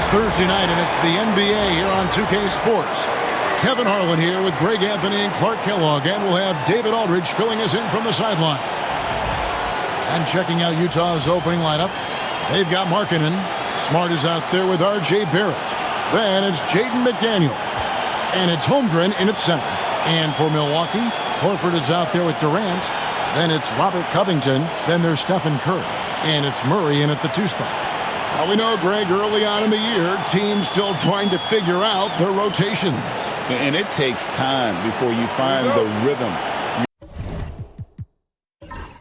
Thursday night, and it's the NBA here on 2K Sports. Kevin Harlan here with Greg Anthony and Clark Kellogg, and we'll have David Aldridge filling us in from the sideline. And checking out Utah's opening lineup, they've got Markkanen. Smart is out there with R.J. Barrett. Then it's Jaden McDaniels. And it's Holmgren in at center. And for Milwaukee, Horford is out there with Durant. Then it's Robert Covington. Then there's Stephen Curry. And it's Murray in at the 2 spot. Now we know, Greg, early on in the year, teams still trying to figure out their rotations. And it takes time before you find the rhythm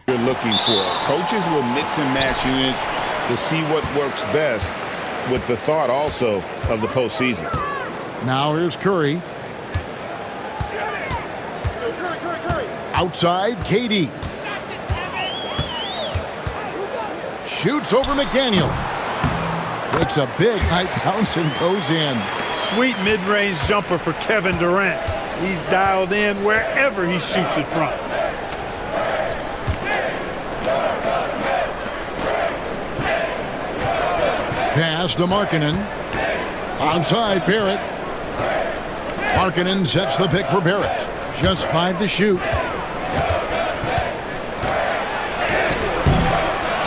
you're looking for. Coaches will mix and match units to see what works best, with the thought also of the postseason. Now here's Curry. Outside, KD. Shoots over McDaniels. Makes a big high bounce and goes in. Sweet mid-range jumper for Kevin Durant. He's dialed in wherever he shoots it from. Pass to Markkanen. Onside, Barrett. Markkanen sets the pick for Barrett. Just 5 to shoot.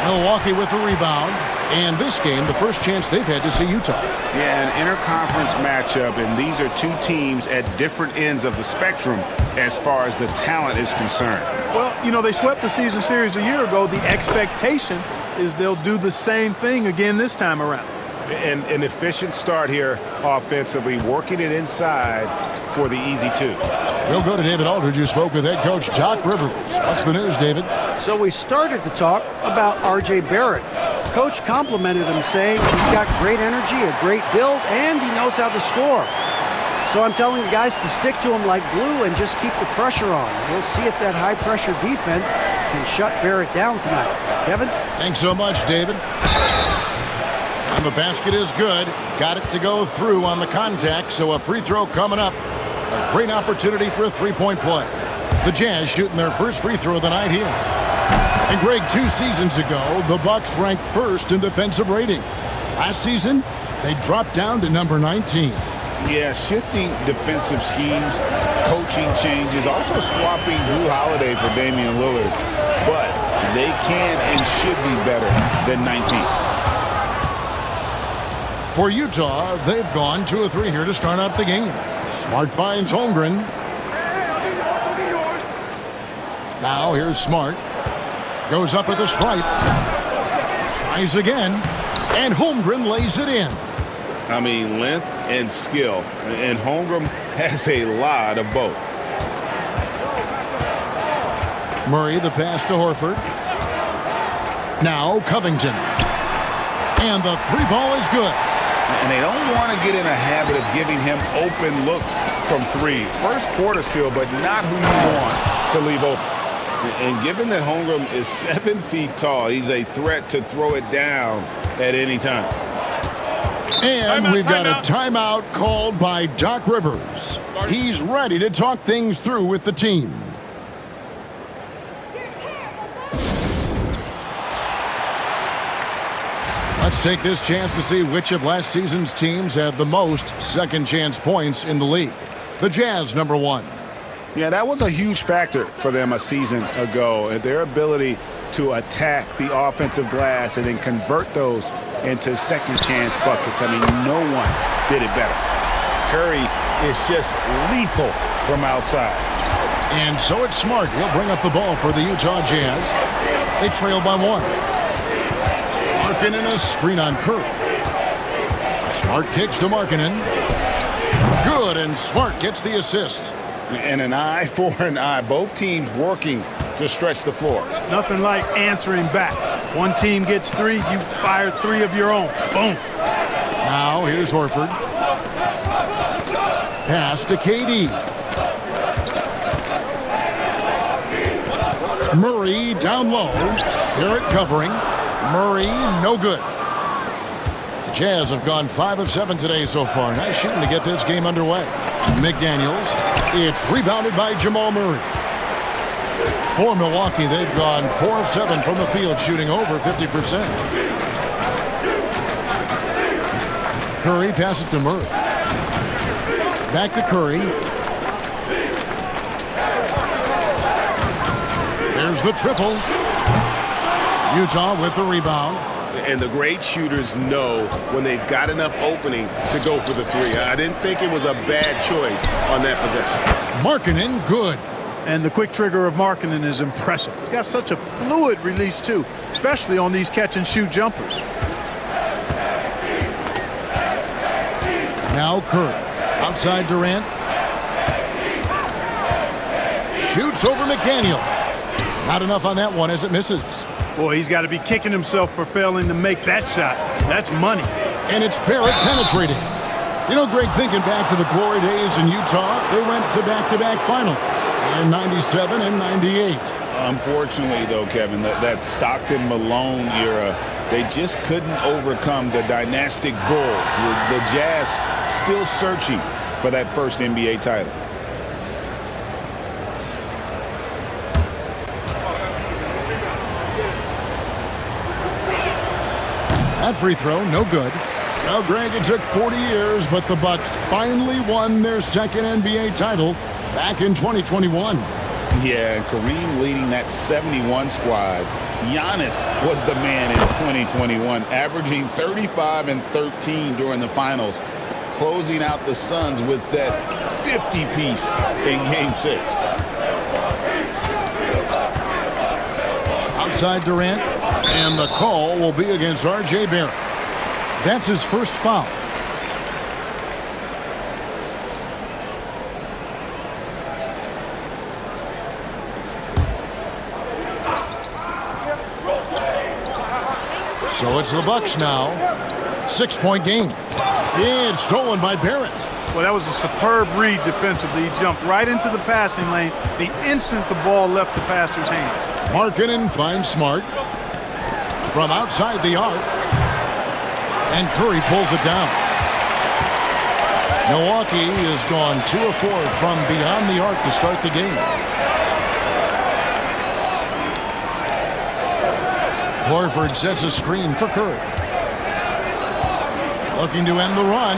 Milwaukee with the rebound. And this game, the first chance they've had to see Utah. Yeah, an interconference matchup, and these are two teams at different ends of the spectrum as far as the talent is concerned. Well, you know, they swept the season series a year ago. The expectation is they'll do the same thing again this time around. And an efficient start here offensively, working it inside for the easy 2. We'll go to David Aldridge, who spoke with head coach Doc Rivers. What's the news, David? So we started to talk about R.J. Barrett. Coach complimented him, saying he's got great energy, a great build, and he knows how to score. So I'm telling the guys to stick to him like glue and just keep the pressure on. We'll see if that high-pressure defense can shut Barrett down tonight. Kevin? Thanks so much, David. And the basket is good. Got it to go through on the contact, so a free throw coming up. A great opportunity for a three-point play. The Jazz shooting their first free throw of the night here. And Greg, 2 seasons ago, the Bucks ranked first in defensive rating. Last season, they dropped down to number 19. Yeah, shifting defensive schemes, coaching changes, also swapping Drew Holiday for Damian Lillard. But they can and should be better than 19. For Utah, they've gone 2 of 3 here to start out the game. Smart finds Holmgren. Now here's Smart. Goes up with a stripe. Tries again. And Holmgren lays it in. I mean, length and skill. And Holmgren has a lot of both. Murray, the pass to Horford. Now Covington. And the 3 ball is good. And they don't want to get in a habit of giving him open looks from 3. First quarter still, but not who you want to leave open. And given that Holmgren is 7 feet tall, he's a threat to throw it down at any time. And we've got a timeout called by Doc Rivers. He's ready to talk things through with the team. Let's take this chance to see which of last season's teams had the most second chance points in the league. The Jazz, number 1. Yeah, that was a huge factor for them a season ago, and their ability to attack the offensive glass and then convert those into second chance buckets. I mean, no one did it better. Curry is just lethal from outside. And so it's Smart. He'll bring up the ball for the Utah Jazz. They trail by 1. Markkanen a screen on Curry. Smart kicks to Markkanen. Good, and Smart gets the assist. And an eye for an eye. Both teams working to stretch the floor. Nothing like answering back. One team gets 3, you fire 3 of your own. Boom. Now here's Horford. Pass to KD. Murray down low. Barrett covering. Murray, no good. The Jazz have gone 5 of 7 today so far. Nice shooting to get this game underway. McDaniels. It's rebounded by Jamal Murray. For Milwaukee, they've gone 4 of 7 from the field, shooting over 50%. Curry, pass it to Murray. Back to Curry. There's the triple. Utah with the rebound. And the great shooters know when they've got enough opening to go for the three. I didn't think it was a bad choice on that possession. Markkanen, good. And the quick trigger of Markkanen is impressive. He's got such a fluid release, too, especially on these catch-and-shoot jumpers. Now Curry. Outside Durant. Shoots over McDaniels. Not enough on that one as it misses. Boy, he's got to be kicking himself for failing to make that shot. That's money. And it's Barrett penetrating. You know, Greg, thinking back to the glory days in Utah, they went to back-to-back finals in 97 and 98. Unfortunately, though, Kevin, that Stockton-Malone era, they just couldn't overcome the dynastic Bulls. The Jazz still searching for that first NBA title. That free throw, no good. Well, Greg, it took 40 years, but the Bucks finally won their second NBA title back in 2021. Yeah, and Kareem leading that 71 squad. Giannis was the man in 2021, averaging 35 and 13 during the finals, closing out the Suns with that 50-piece in Game 6. Outside Durant, and the call will be against R.J. Barrett. That's his first foul. So it's the Bucks now. 6-point game. And stolen by Barrett. Well, that was a superb read defensively. He jumped right into the passing lane the instant the ball left the passer's hand. Markkanen finds Smart from outside the arc. And Curry pulls it down. Milwaukee has gone 2 of 4 from beyond the arc to start the game. Horford sets a screen for Curry. Looking to end the run.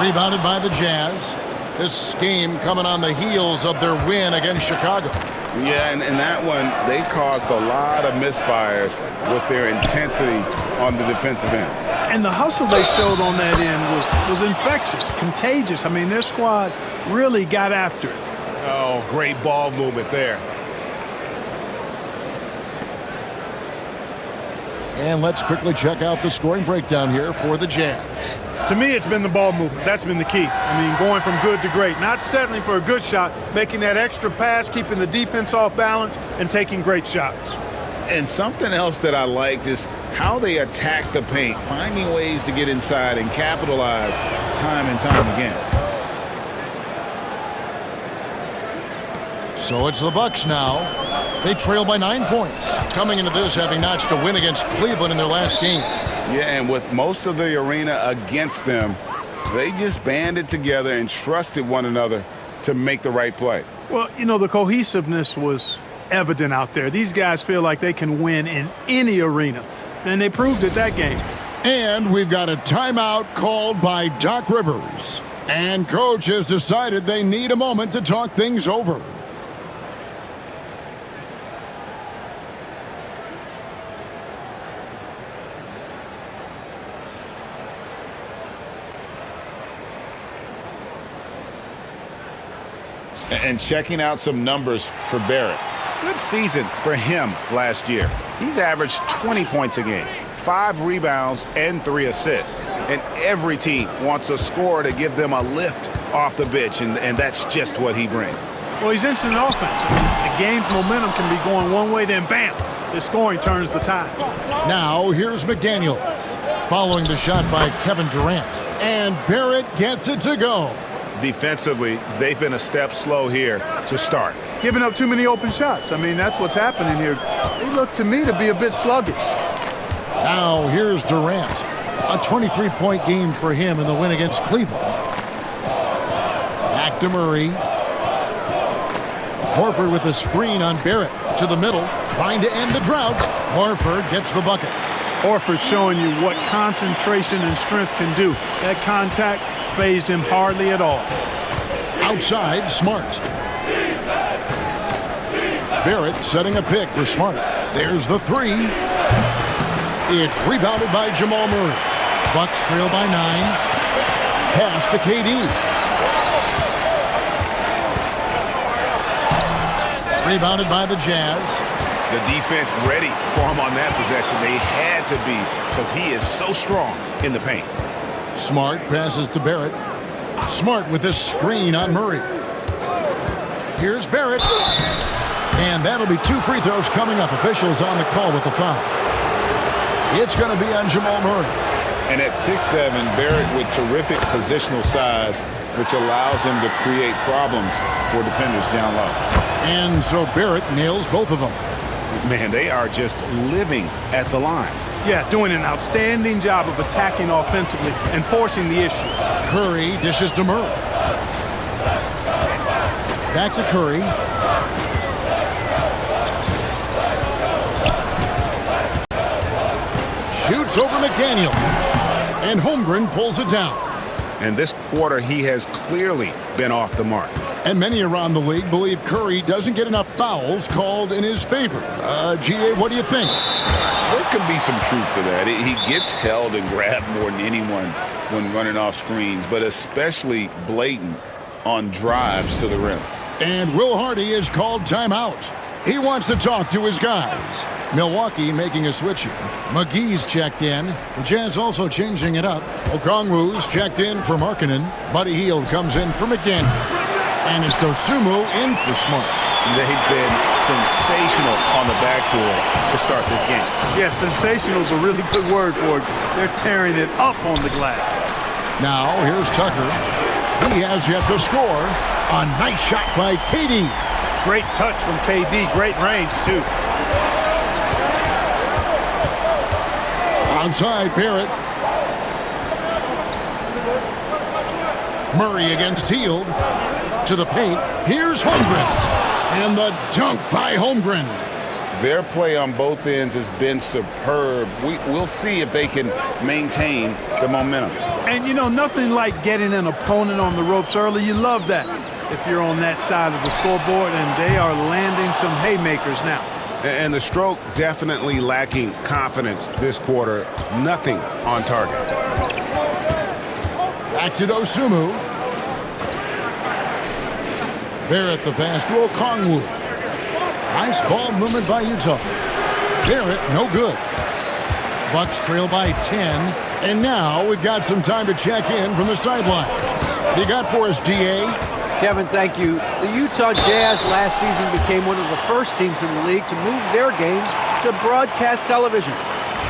Rebounded by the Jazz. This game coming on the heels of their win against Chicago. Yeah, and that one, they caused a lot of misfires with their intensity on the defensive end. And the hustle they showed on that end was infectious, contagious. I mean, their squad really got after it. Oh, great ball movement there. And let's quickly check out the scoring breakdown here for the Jazz. To me, it's been the ball movement. That's been the key. I mean, going from good to great. Not settling for a good shot, making that extra pass, keeping the defense off balance, and taking great shots. And something else that I liked is how they attack the paint, finding ways to get inside and capitalize time and time again. So it's the Bucks now. They trail by 9 points, coming into this having notched a win against Cleveland in their last game. Yeah, and with most of the arena against them, they just banded together and trusted one another to make the right play. Well, you know, the cohesiveness was evident out there. These guys feel like they can win in any arena, and they proved it that game. And we've got a timeout called by Doc Rivers. And Coach has decided they need a moment to talk things over. And checking out some numbers for Barrett. Good season for him last year. He's averaged 20 points a game, 5 rebounds, and 3 assists. And every team wants a scorer to give them a lift off the bench, and that's just what he brings. Well, he's instant offense. I mean, the game's momentum can be going one way, then bam, the scoring turns the tide. Now here's McDaniels, following the shot by Kevin Durant. And Barrett gets it to go. Defensively, they've been a step slow here to start. Giving up too many open shots. I mean, that's what's happening here. They look to me to be a bit sluggish. Now here's Durant. A 23-point game for him in the win against Cleveland. Back to Murray. Horford with a screen on Barrett to the middle, trying to end the drought. Horford gets the bucket. Horford showing you what concentration and strength can do. That contact phased him hardly at all. Outside, Smart. Barrett setting a pick for Smart. There's the three. It's rebounded by Jamal Murray. Bucks trail by 9. Pass to KD. Rebounded by the Jazz. The defense ready for him on that possession. They had to be because he is so strong in the paint. Smart passes to Barrett. Smart with this screen on Murray. Here's Barrett. And that'll be 2 free throws coming up. Officials on the call with the foul. It's going to be on Jamal Murray. And at 6'7", Barrett with terrific positional size, which allows him to create problems for defenders down low. And so Barrett nails both of them. Man, they are just living at the line. Yeah, doing an outstanding job of attacking offensively and forcing the issue. Curry dishes to Murray. Back to Curry. Shoots over McDaniel. And Holmgren pulls it down. And this quarter, he has clearly been off the mark. And many around the league believe Curry doesn't get enough fouls called in his favor. GA, what do you think? There could be some truth to that. He gets held and grabbed more than anyone when running off screens, but especially blatant on drives to the rim. And Will Hardy is called timeout. He wants to talk to his guys. Milwaukee making a switch here. McGee's checked in. The Jazz also changing it up. Okongwu's checked in for Markkanen. Buddy Hield comes in for McDaniel. And it's Dosunmu in for Smart. They've been sensational on the backboard to start this game. Yeah, sensational is a really good word for it. They're tearing it up on the glass. Now here's Tucker. He has yet to score. A nice shot by KD. Great touch from KD. Great range, too. Outside, Barrett. Murray against Hield. To the paint. Here's Holmgren. And the dunk by Holmgren. Their play on both ends has been superb. We'll see if they can maintain the momentum. And, you know, nothing like getting an opponent on the ropes early. You love that if you're on that side of the scoreboard, and they are landing some haymakers now. And the stroke definitely lacking confidence this quarter. Nothing on target. Back to Dosunmu. Barrett the pass to Okongwu. Nice ball movement by Utah. Barrett no good. Bucks trail by 10. And now we've got some time to check in from the sidelines. You got for us, DA? Kevin, thank you. The Utah Jazz last season became one of the first teams in the league to move their games to broadcast television.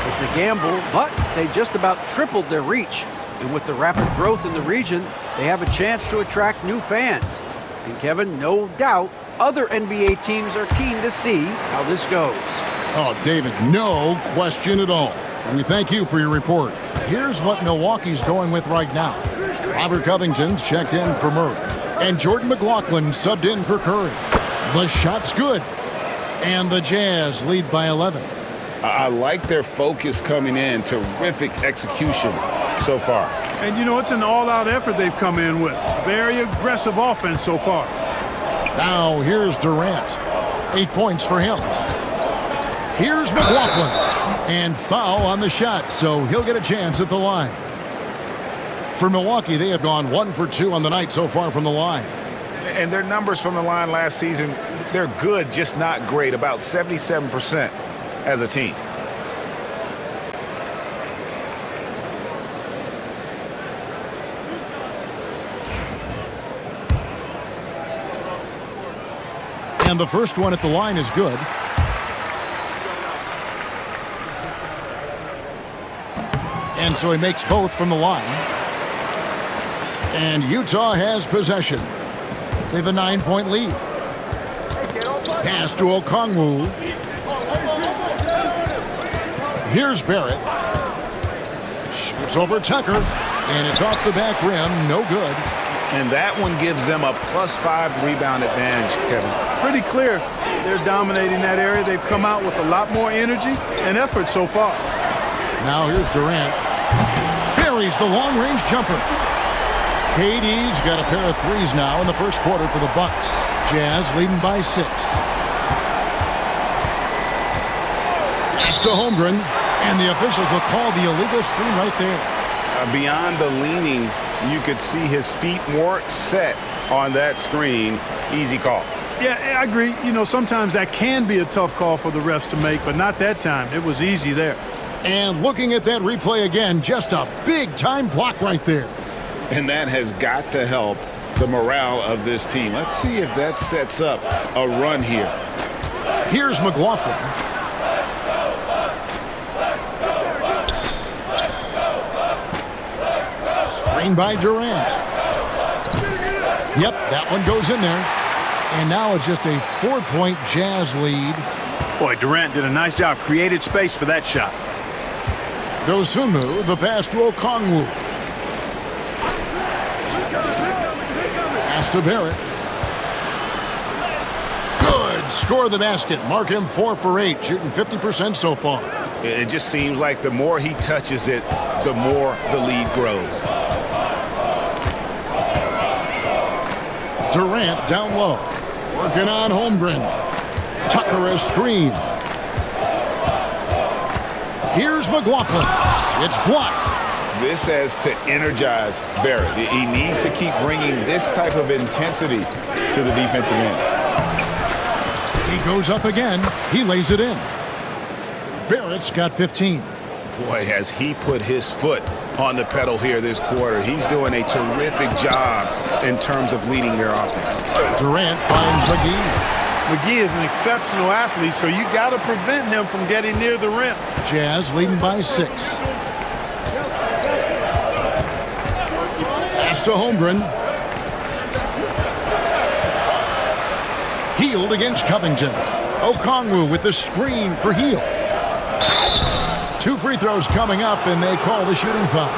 It's a gamble, but they just about tripled their reach. And with the rapid growth in the region, they have a chance to attract new fans. And Kevin, no doubt, other NBA teams are keen to see how this goes. Oh, David, no question at all. And we thank you for your report. Here's what Milwaukee's going with right now. Robert Covington's checked in for Murray. And Jordan McLaughlin subbed in for Curry. The shot's good. And the Jazz lead by 11. I like their focus coming in. Terrific execution so far. And, you know, it's an all-out effort they've come in with. Very aggressive offense so far. Now here's Durant. 8 points for him. Here's McLaughlin. And foul on the shot, so he'll get a chance at the line. For Milwaukee, they have gone 1 for 2 on the night so far from the line. And their numbers from the line last season, they're good, just not great. About 77% as a team. And the first one at the line is good. And so he makes both from the line. And Utah has possession. They have a 9-point lead. Pass to Okongwu. Here's Barrett. Shoots over Tucker. And it's off the back rim. No good. And that one gives them a +5 rebound advantage, Kevin. Pretty clear. They're dominating that area. They've come out with a lot more energy and effort so far. Now here's Durant. Buries the long-range jumper. KD's got a pair of threes now in the first quarter for the Bucks. Jazz leading by 6. Pass to Holmgren, and the officials will call the illegal screen right there. Beyond the leaning, you could see his feet more set on that screen. Easy call. Yeah, I agree. You know, sometimes that can be a tough call for the refs to make, but not that time. It was easy there. And looking at that replay again, just a big-time block right there. And that has got to help the morale of this team. Let's see if that sets up a run here. Here's McLaughlin. Screen by Durant. Yep, that one goes in there. And now it's just a 4-point Jazz lead. Boy, Durant did a nice job. Created space for that shot. Dosunmu, the pass to Okongwu. Pass to Barrett. Good. Score the basket. Mark him 4 for 8, shooting 50% so far. It just seems like the more he touches it, the more the lead grows. Durant down low. Working on Holmgren. Tucker a screen. Here's McLaughlin. It's blocked. This has to energize Barrett. He needs to keep bringing this type of intensity to the defensive end. He goes up again. He lays it in. Barrett's got 15. Boy, has he put his foot on the pedal here this quarter. He's doing a terrific job in terms of leading their offense. Durant finds McGee. McGee is an exceptional athlete, so you got to prevent him from getting near the rim. Jazz leading by 6. Pass to Holmgren. Healed against Covington. Okongwu with the screen for Heal. 2 free throws coming up, and they call the shooting foul.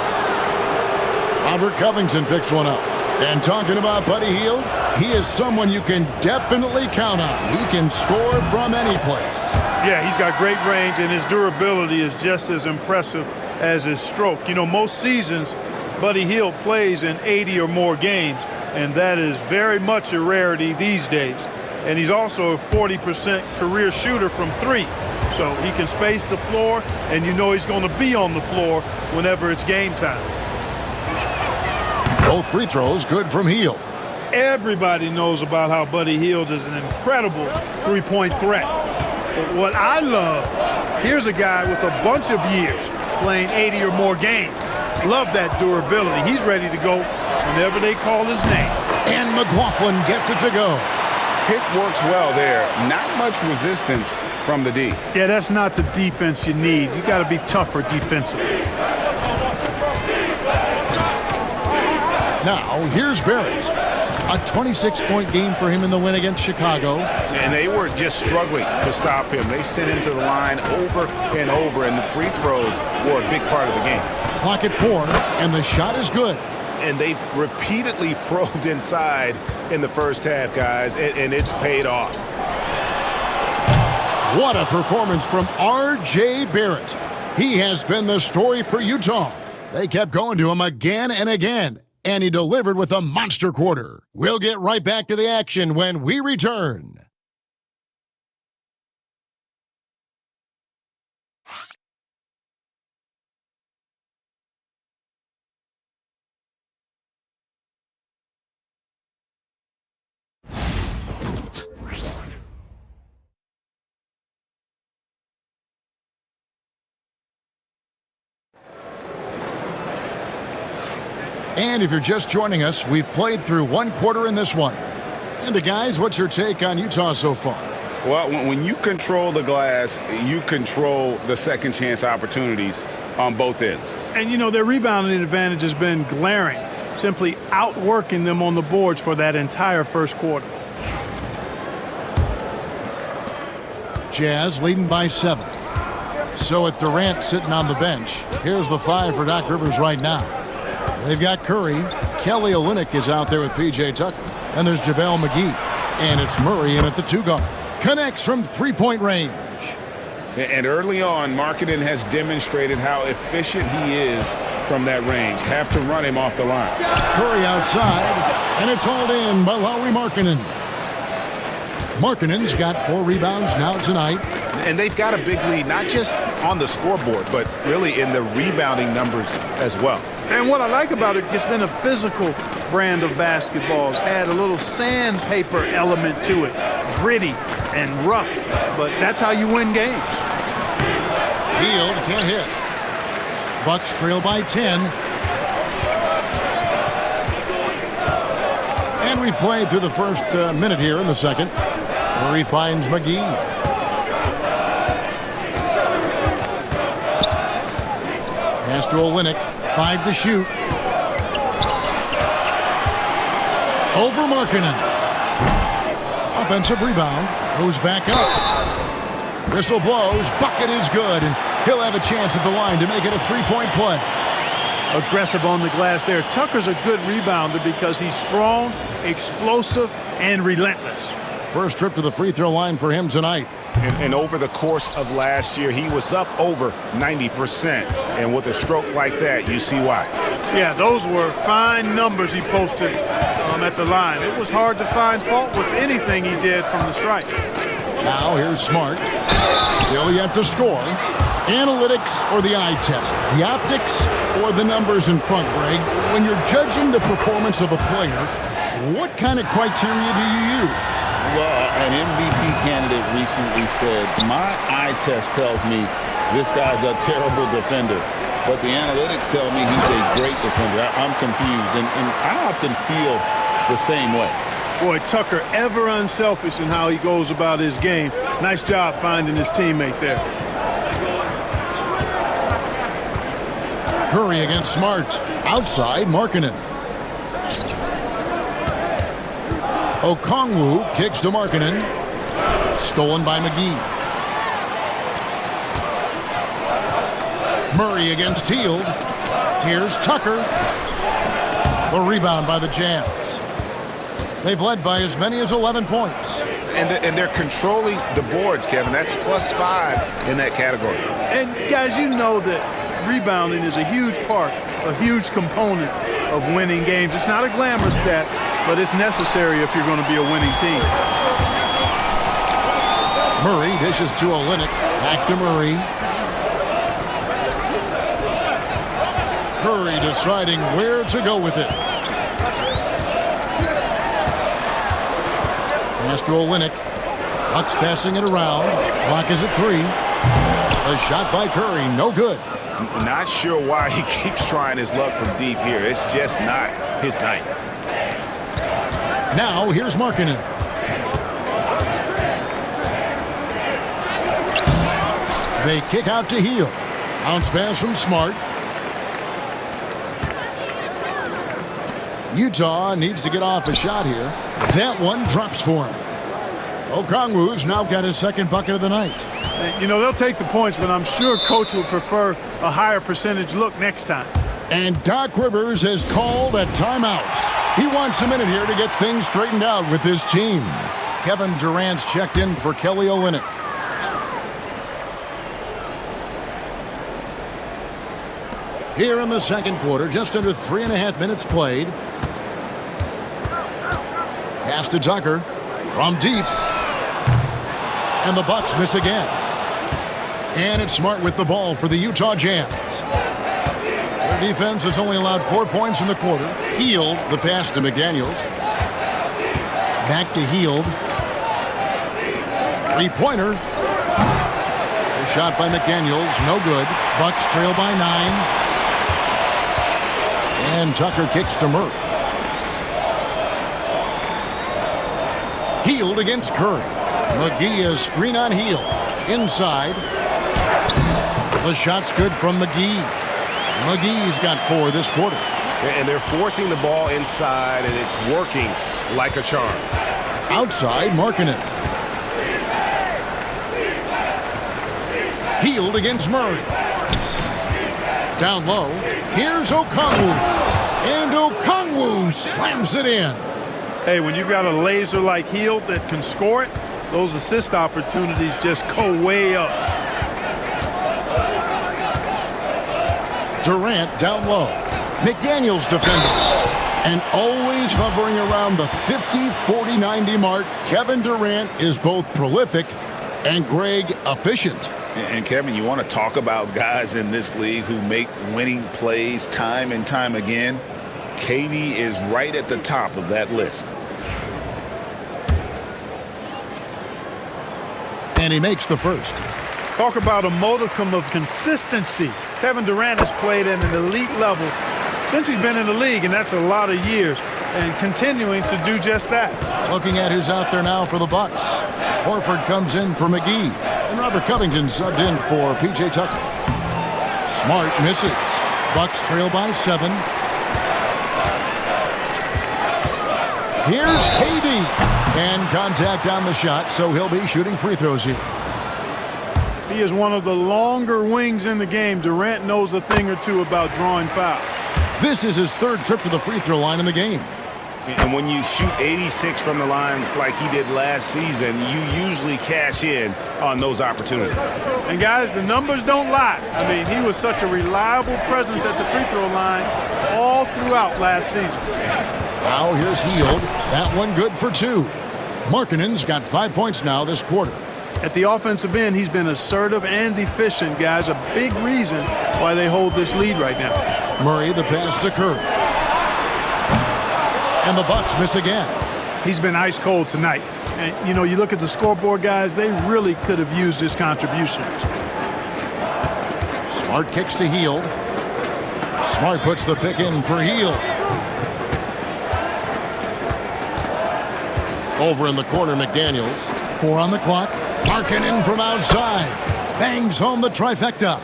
Robert Covington picks one up. And talking about Buddy Hield, he is someone you can definitely count on. He can score from any place. Yeah, he's got great range, and his durability is just as impressive as his stroke. You know, most seasons, Buddy Hield plays in 80 or more games, and that is very much a rarity these days. And he's also a 40% career shooter from 3. So he can space the floor, and you know he's going to be on the floor whenever it's game time. Both free throws good from Hield. Everybody knows about how Buddy Hield is an incredible three-point threat. But what I love, here's a guy with a bunch of years playing 80 or more games. Love that durability. He's ready to go whenever they call his name. And McLaughlin gets it to go. Pick works well there. Not much resistance from the D. Yeah, that's not the defense you need. You got to be tougher defensively. Now, here's Barrett. A 26-point game for him in the win against Chicago. And they were just struggling to stop him. They sent him to the line over and over, and the free throws were a big part of the game. Clock at 4, and the shot is good. And they've repeatedly probed inside in the first half, guys, and it's paid off. What a performance from R.J. Barrett. He has been the story for Utah. They kept going to him again and again, and he delivered with a monster quarter. We'll get right back to the action when we return. And if you're just joining us, we've played through 1 quarter in this one. And guys, what's your take on Utah so far? Well, when you control the glass, you control the second chance opportunities on both ends. And, you know, their rebounding advantage has been glaring, simply outworking them on the boards for that entire first quarter. Jazz leading by 7. So with Durant sitting on the bench, here's the 5 for Doc Rivers right now. They've got Curry. Kelly Olynyk is out there with P.J. Tucker. And there's JaVale McGee. And it's Murray in at the 2 guard. Connects from 3-point range. And early on, Markkanen has demonstrated how efficient he is from that range. Have to run him off the line. Curry outside, and it's hauled in by Lauri Markkanen. Markkanen's got 4 rebounds now tonight. And they've got a big lead, not just on the scoreboard, but really in the rebounding numbers as well. And what I like about it, it's been a physical brand of basketball. It's had a little sandpaper element to it, gritty and rough, but that's how you win games. Hield can't hit. Bucks trail by 10. And we've played through the first minute here in the second. Curry finds McGee. Pass to Olynyk. 5 to shoot. Over Markkanen. Offensive rebound. Goes back up. Whistle blows. Bucket is good. And he'll have a chance at the line to make it a 3-point play. Aggressive on the glass there. Tucker's a good rebounder because he's strong, explosive, and relentless. First trip to the free throw line for him tonight. And over the course of last year, he was up over 90%. And with a stroke like that, you see why. Yeah, those were fine numbers he posted at the line. It was hard to find fault with anything he did from the stripe. Now here's Smart. Still yet to score. Analytics or the eye test? The optics or the numbers in front, Greg? When you're judging the performance of a player, what kind of criteria do you use? Well, an MVP candidate recently said, my eye test tells me this guy's a terrible defender, but the analytics tell me he's a great defender. I'm confused, and I often feel the same way. Boy, Tucker, ever unselfish in how he goes about his game. Nice job finding his teammate there. Curry against Smart. Outside, Markkanen. Okongwu kicks to Markkanen. Stolen by McGee. Murray against Hield. Here's Tucker. The rebound by the Jazz. They've led by as many as 11 points. And they're controlling the boards, Kevin. That's +5 in that category. And, guys, you know that rebounding is a huge part, a huge component of winning games. It's not a glamour stat, but it's necessary if you're going to be a winning team. Murray dishes to Olynyk. Back to Murray. Curry deciding where to go with it. Pass to Olynyk. Bucks passing it around. Clock is at 3. A shot by Curry. No good. Not sure why he keeps trying his luck from deep here. It's just not his night. Now here's Markkanen. They kick out to Hield. Bounce pass from Smart. Utah needs to get off a shot here. That one drops for him. Okongwu's now got his second bucket of the night. You know, they'll take the points, but I'm sure Coach would prefer a higher percentage look next time. And Doc Rivers has called a timeout. He wants a minute here to get things straightened out with his team. Kevin Durant's checked in for Kelly Olynyk. Here in the second quarter, just under 3.5 minutes played. Pass to Tucker from deep. And the Bucks miss again. And it's Smart with the ball for the Utah Jazz. Their defense has only allowed 4 points in the quarter. Hield the pass to McDaniels. Back to Hield. Three-pointer. The shot by McDaniels, no good. Bucks trail by 9. And Tucker kicks to Murray. Hield against Curry. McGee is screen on Hield. Inside. The shot's good from McGee. McGee's got 4 this quarter. And they're forcing the ball inside, and it's working like a charm. Outside, Markkanen. Hield against Murray. Down low. Here's Okongwu. And Okongwu slams it in. Hey, when you've got a laser like Hield that can score it, those assist opportunities just go way up. Durant down low. McDaniels defending. And always hovering around the 50, 40, 90 mark, Kevin Durant is both prolific and, Greg, efficient. And Kevin, you want to talk about guys in this league who make winning plays time and time again? KD is right at the top of that list. And he makes the first. Talk about a modicum of consistency. Kevin Durant has played at an elite level since he's been in the league, and that's a lot of years, and continuing to do just that. Looking at who's out there now for the Bucks. Horford comes in for McGee, and Robert Covington subbed in for P.J. Tucker. Smart misses. Bucks trail by 7. Here's KD, and contact on the shot, so he'll be shooting free throws here. He is one of the longer wings in the game. Durant knows a thing or two about drawing fouls. This is his 3rd trip to the free throw line in the game. And when you shoot 86 from the line like he did last season, you usually cash in on those opportunities. And guys, the numbers don't lie. I mean, he was such a reliable presence at the free throw line all throughout last season. Now here's Hield. That one good for 2. Markkanen's got 5 points now this quarter. At the offensive end, he's been assertive and efficient, guys. A big reason why they hold this lead right now. Murray, the pass to Curry. And the Bucks miss again. He's been ice cold tonight. And, you know, you look at the scoreboard, guys, they really could have used his contributions. Smart kicks to Hield. Smart puts the pick in for Hield. Over in the corner, McDaniels. 4 on the clock. Markkanen from outside. Bangs home the trifecta.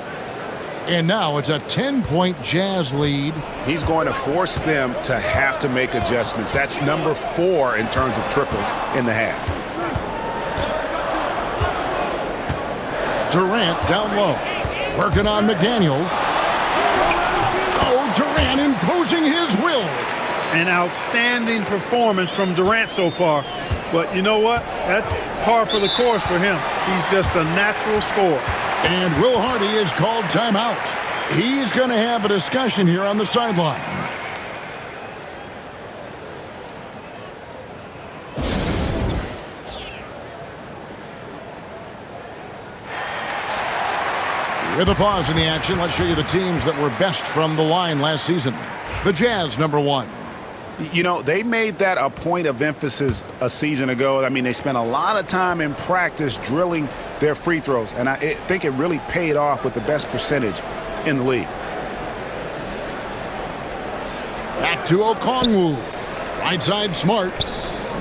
And now it's a 10-point Jazz lead. He's going to force them to have to make adjustments. That's number 4 in terms of triples in the half. Durant down low. Working on McDaniels. Oh, Durant imposing his will. An outstanding performance from Durant so far. But you know what? That's par for the course for him. He's just a natural scorer. And Will Hardy is called timeout. He's going to have a discussion here on the sideline. With a pause in the action, let's show you the teams that were best from the line last season. The Jazz, number 1. You know, they made that a point of emphasis a season ago. I mean, they spent a lot of time in practice drilling their free throws, and I think it really paid off with the best percentage in the league. Back to Okongwu. Right side, Smart.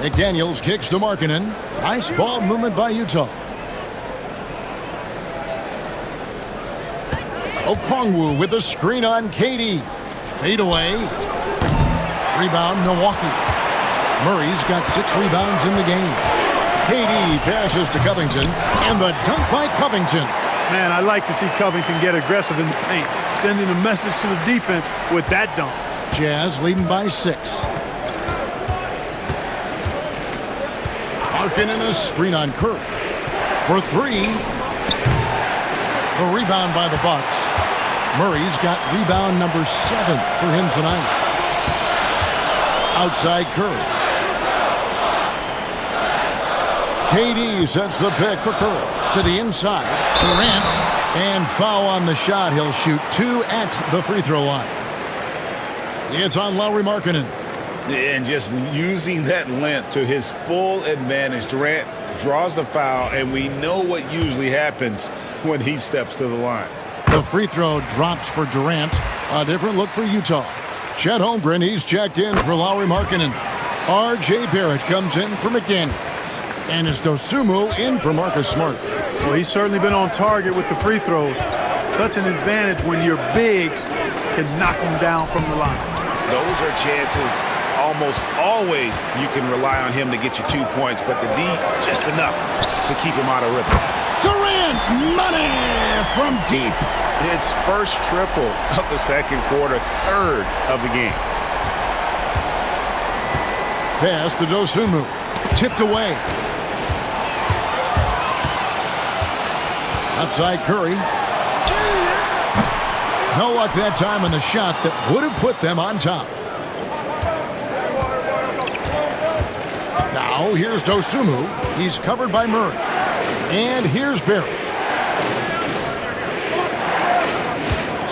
McDaniels kicks to Markkanen. Nice ball movement by Utah. Okongwu with a screen on KD. Fade away. Rebound, Milwaukee. Murray's got 6 rebounds in the game. KD passes to Covington, and the dunk by Covington. Man, I like to see Covington get aggressive in the paint, sending a message to the defense with that dunk. Jazz leading by 6. Markkanen a screen on Curry. For 3. The rebound by the Bucks. Murray's got rebound number 7 for him tonight. Outside Curry. KD sets the pick for Curry. To the inside. Durant. And foul on the shot. He'll shoot 2 at the free throw line. It's on Lauri Markkanen. And just using that length to his full advantage. Durant draws the foul, and we know what usually happens when he steps to the line. The free throw drops for Durant. A different look for Utah. Chet Holmgren, he's checked in for Lauri Markkanen. R.J. Barrett comes in for McDaniels. And it's Dosunmu in for Marcus Smart. Well, he's certainly been on target with the free throws. Such an advantage when your bigs can knock them down from the line. Those are chances almost always you can rely on him to get you 2 points, but the D, just enough to keep him out of rhythm. Durant, money from deep. It's first triple of the second quarter, 3rd of the game. Pass to Dosunmu. Tipped away. Outside Curry. No luck that time on the shot that would have put them on top. Now here's Dosunmu. He's covered by Murray. And here's Barrett.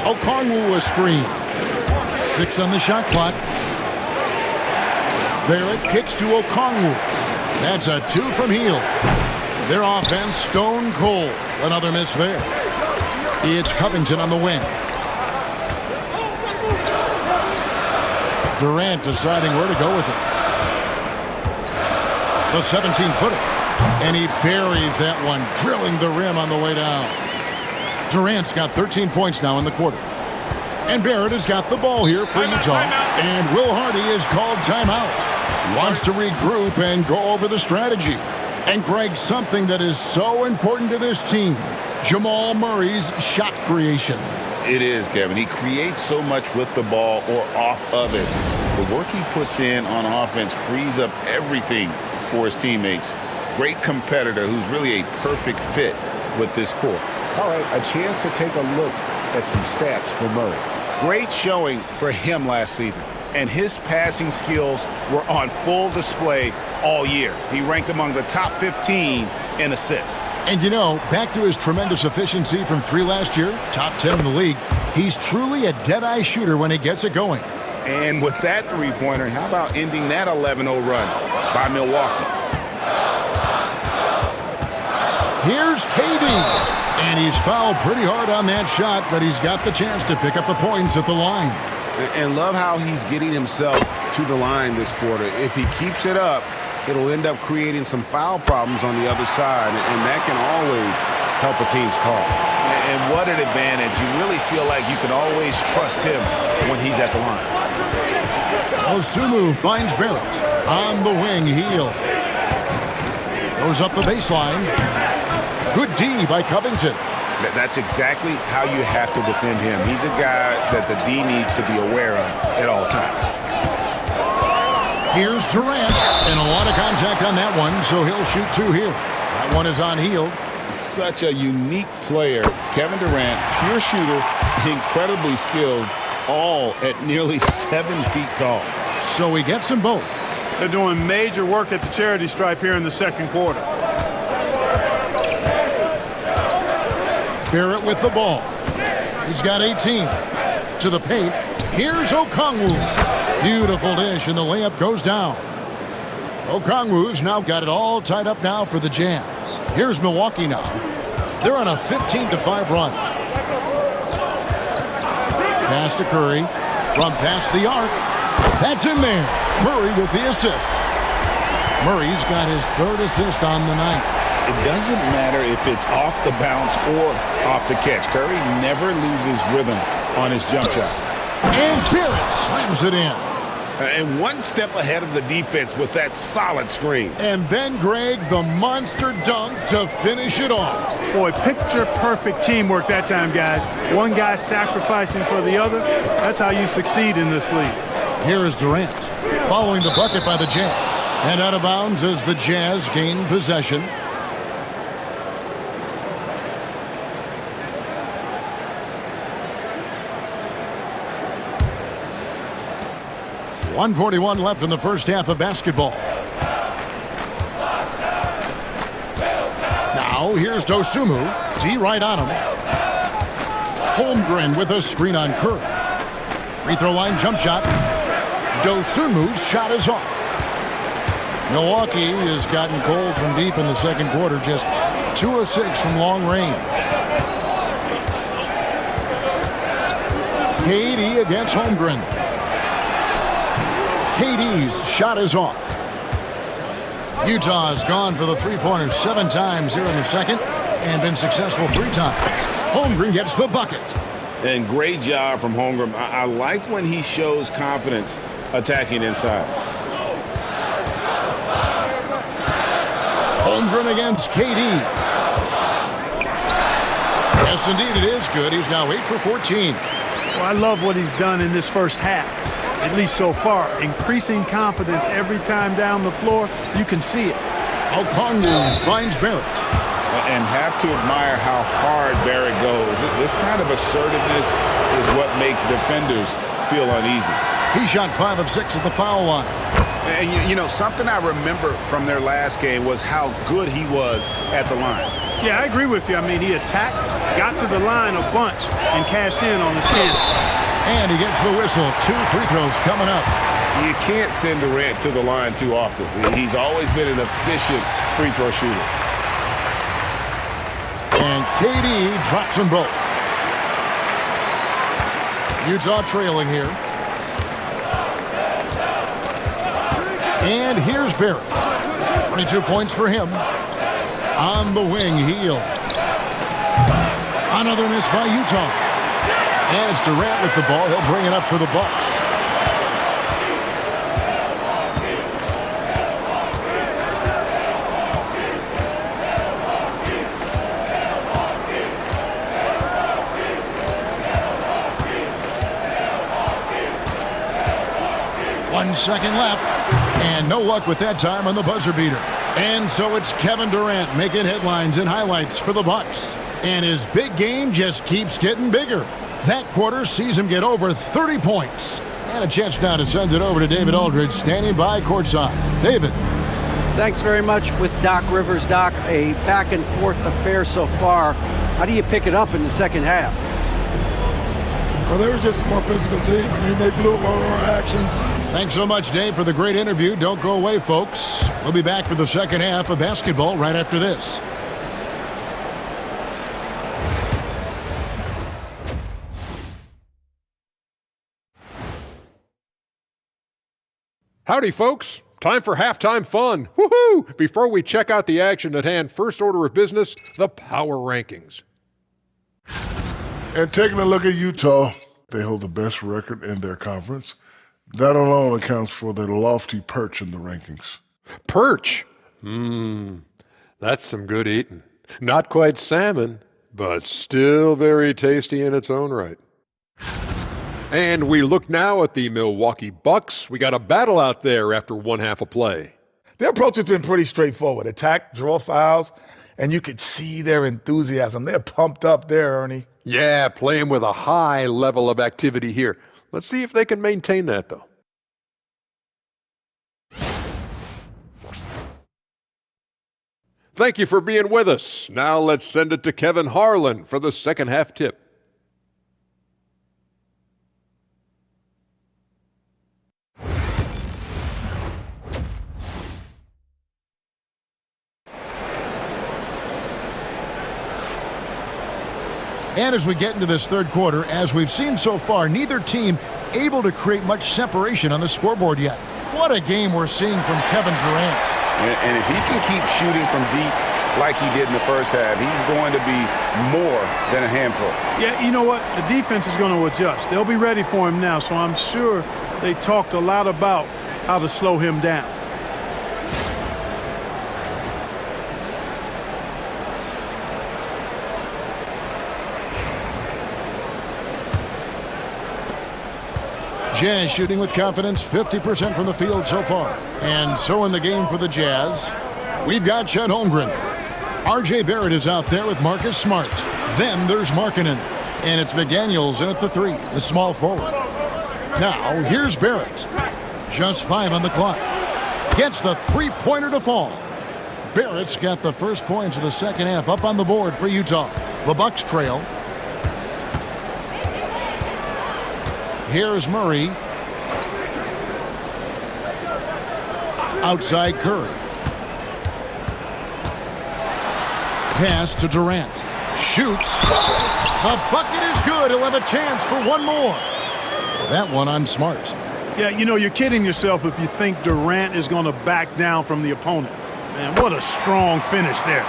Okongwu a screen. 6 on the shot clock. Barrett kicks to Okongwu. That's a 2 from Hield. Their offense stone cold. Another miss there. It's Covington on the wing. Durant deciding where to go with it. The 17-footer. And he buries that one, drilling the rim on the way down. Durant's got 13 points now in the quarter. And Barrett has got the ball here for Utah. And Will Hardy is called timeout. He wants to regroup and go over the strategy. And Greg, something that is so important to this team, Jamal Murray's shot creation. It is, Kevin. He creates so much with the ball or off of it. The work he puts in on offense frees up everything for his teammates. Great competitor who's really a perfect fit with this core. All right, a chance to take a look at some stats for Murray. Great showing for him last season, and his passing skills were on full display all year. He ranked among the top 15 in assists. And you know, back to his tremendous efficiency from 3 last year, top 10 in the league, he's truly a dead-eye shooter when he gets it going. And with that three-pointer, how about ending that 11-0 run by Milwaukee? Here's KD. And he's fouled pretty hard on that shot, but he's got the chance to pick up the points at the line. And love how he's getting himself to the line this quarter. If he keeps it up, it'll end up creating some foul problems on the other side, and that can always help a team's call. And what an advantage. You really feel like you can always trust him when he's at the line. Dosunmu finds Barrett. On the wing, Hield. Goes up the baseline. Good D by Covington. That's exactly how you have to defend him. He's a guy that the D needs to be aware of at all times. Here's Durant. And a lot of contact on that one, so he'll shoot 2 here. That one is on Hield. Such a unique player. Kevin Durant, pure shooter, incredibly skilled, all at nearly 7 feet tall. So he gets them both. They're doing major work at the charity stripe here in the second quarter. Barrett with the ball. He's got 18. To the paint. Here's Okongwu. Beautiful dish, and the layup goes down. Okongwu's now got it all tied up now for the Jazz. Here's Milwaukee now. They're on a 15-5 run. Pass to Curry. From past the arc. That's in there. Murray with the assist. Murray's got his 3rd assist on the night. It doesn't matter if it's off the bounce or off the catch. Curry never loses rhythm on his jump shot. And Barrett slams it in. And one step ahead of the defense with that solid screen. And then, Greg, the monster dunk to finish it off. Boy, picture-perfect teamwork that time, guys. One guy sacrificing for the other. That's how you succeed in this league. Here is Durant, following the bucket by the Jazz. And out of bounds as the Jazz gain possession. .141 left in the first half of basketball. Now here's Dosunmu. D right on him. Holmgren with a screen on Curry. Free throw line jump shot. Dosunmu's shot is off. Milwaukee has gotten cold from deep in the second quarter. Just 2 of 6 from long range. KD against Holmgren. KD's shot is off. Utah's gone for the three-pointer 7 times here in the second and been successful 3 times. Holmgren gets the bucket. And great job from Holmgren. I like when he shows confidence attacking inside. Holmgren against KD. Yes, indeed, it is good. He's now 8 for 14. Well, I love what he's done in this first half. At least so far, increasing confidence every time down the floor. You can see it. Okongwu finds Barrett. and have to admire how hard Barrett goes. This kind of assertiveness is what makes defenders feel uneasy. He shot 5 of 6 at the foul line. And, you know, something I remember from their last game was how good he was at the line. Yeah, I agree with you. I mean, he attacked, got to the line a bunch, and cashed in on his chances. And he gets the whistle. 2 free throws coming up. You can't send Durant to the line too often. He's always been an efficient free throw shooter. And KD drops them both. Utah trailing here. And here's Barrett. 22 points for him. On the wing, Heel. Another miss by Utah. And it's Durant with the ball. He'll bring it up for the Bucks. One second left, and no luck with that time on the buzzer beater. And so it's Kevin Durant making headlines and highlights for the Bucks. And his big game just keeps getting bigger. That quarter sees him get over 30 points. And a chance now to send it over to David Aldridge, standing by courtside. David. Thanks very much with Doc Rivers. Doc, a back-and-forth affair so far. How do you pick it up in the second half? Well, they were just a more physical team. I mean, they blew up all our actions. Thanks so much, Dave, for the great interview. Don't go away, folks. We'll be back for the second half of basketball right after this. Howdy, folks. Time for halftime fun. Woohoo! Before we check out the action at hand, first order of business, the power rankings. And taking a look at Utah, they hold the best record in their conference. That alone accounts for their lofty perch in the rankings. Perch? That's some good eating. Not quite salmon, but still very tasty in its own right. And we look now at the Milwaukee Bucks. We got a battle out there after one half of play. Their approach has been pretty straightforward. Attack, draw fouls, and you could see their enthusiasm. They're pumped up there, Ernie. Yeah, playing with a high level of activity here. Let's see if they can maintain that, though. Thank you for being with us. Now let's send it to Kevin Harlan for the second half tip. And as we get into this third quarter, as we've seen so far, neither team able to create much separation on the scoreboard yet. What a game we're seeing from Kevin Durant. And if he can keep shooting from deep like he did in the first half, he's going to be more than a handful. Yeah, you know what? The defense is going to adjust. They'll be ready for him now, so I'm sure they talked a lot about how to slow him down. Jazz shooting with confidence, 50% from the field so far. And so in the game for the Jazz, we've got Chet Holmgren. R.J. Barrett is out there with Marcus Smart. Then there's Markkanen. And it's McDaniels in at the 3, the small forward. Now, here's Barrett. Just 5 on the clock. Gets the three-pointer to fall. Barrett's got the first points of the second half up on the board for Utah. The Bucks trail. Here's Murray. Outside Curry. Pass to Durant. Shoots. The bucket is good. He'll have a chance for one more. That one on Smart. Yeah, you know, you're kidding yourself if you think Durant is going to back down from the opponent. Man, what a strong finish there.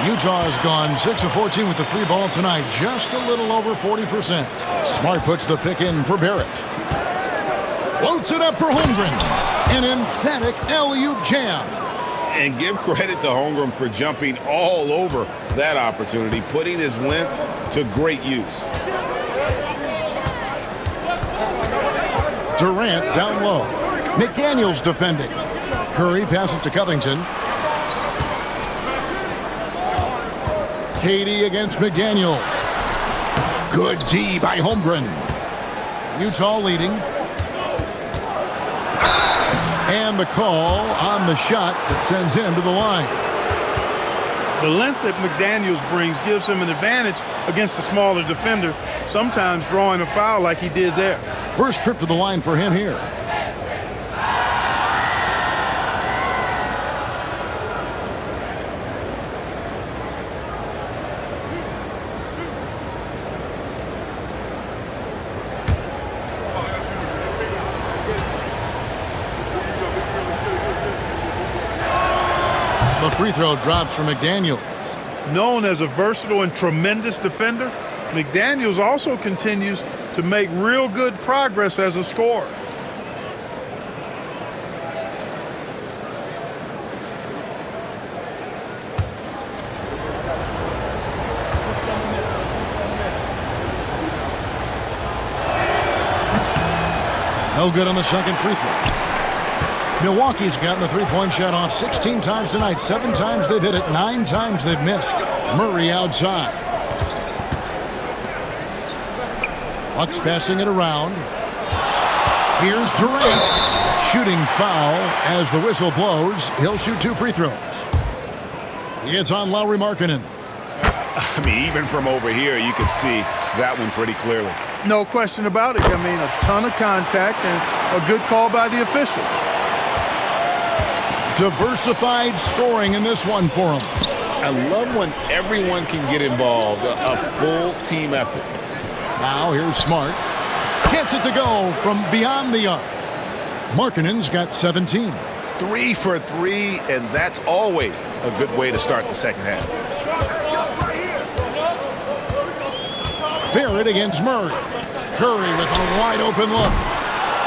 Utah has gone 6 of 14 with the 3 ball tonight, just a little over 40%. Smart puts the pick in for Barrett. Floats it up for Holmgren. An emphatic alley-oop jam. And give credit to Holmgren for jumping all over that opportunity, putting his length to great use. Durant down low. McDaniels defending. Curry passes to Covington. Katie against McDaniel. Good D by Holmgren. Utah leading. And the call on the shot that sends him to the line. The length that McDaniels brings gives him an advantage against the smaller defender, sometimes drawing a foul like he did there. First trip to the line for him here. The free throw drops for McDaniels. Known as a versatile and tremendous defender, McDaniels also continues to make real good progress as a scorer. No good on the second free throw. Milwaukee's gotten the three-point shot off 16 times tonight. 7 times they've hit it, 9 times they've missed. Murray outside. Bucks passing it around. Here's Durant. Shooting foul as the whistle blows. He'll shoot 2 free throws. It's on Lauri Markkanen. I mean, even from over here, you could see that one pretty clearly. No question about it. I mean, a ton of contact and a good call by the official. Diversified scoring in this one for him. I love when everyone can get involved, a full team effort. Now here's Smart. Gets it to go from beyond the arc. Markkanen's got 17. 3 for 3, and that's always a good way to start the second half. Barrett against Murray. Curry with a wide open look.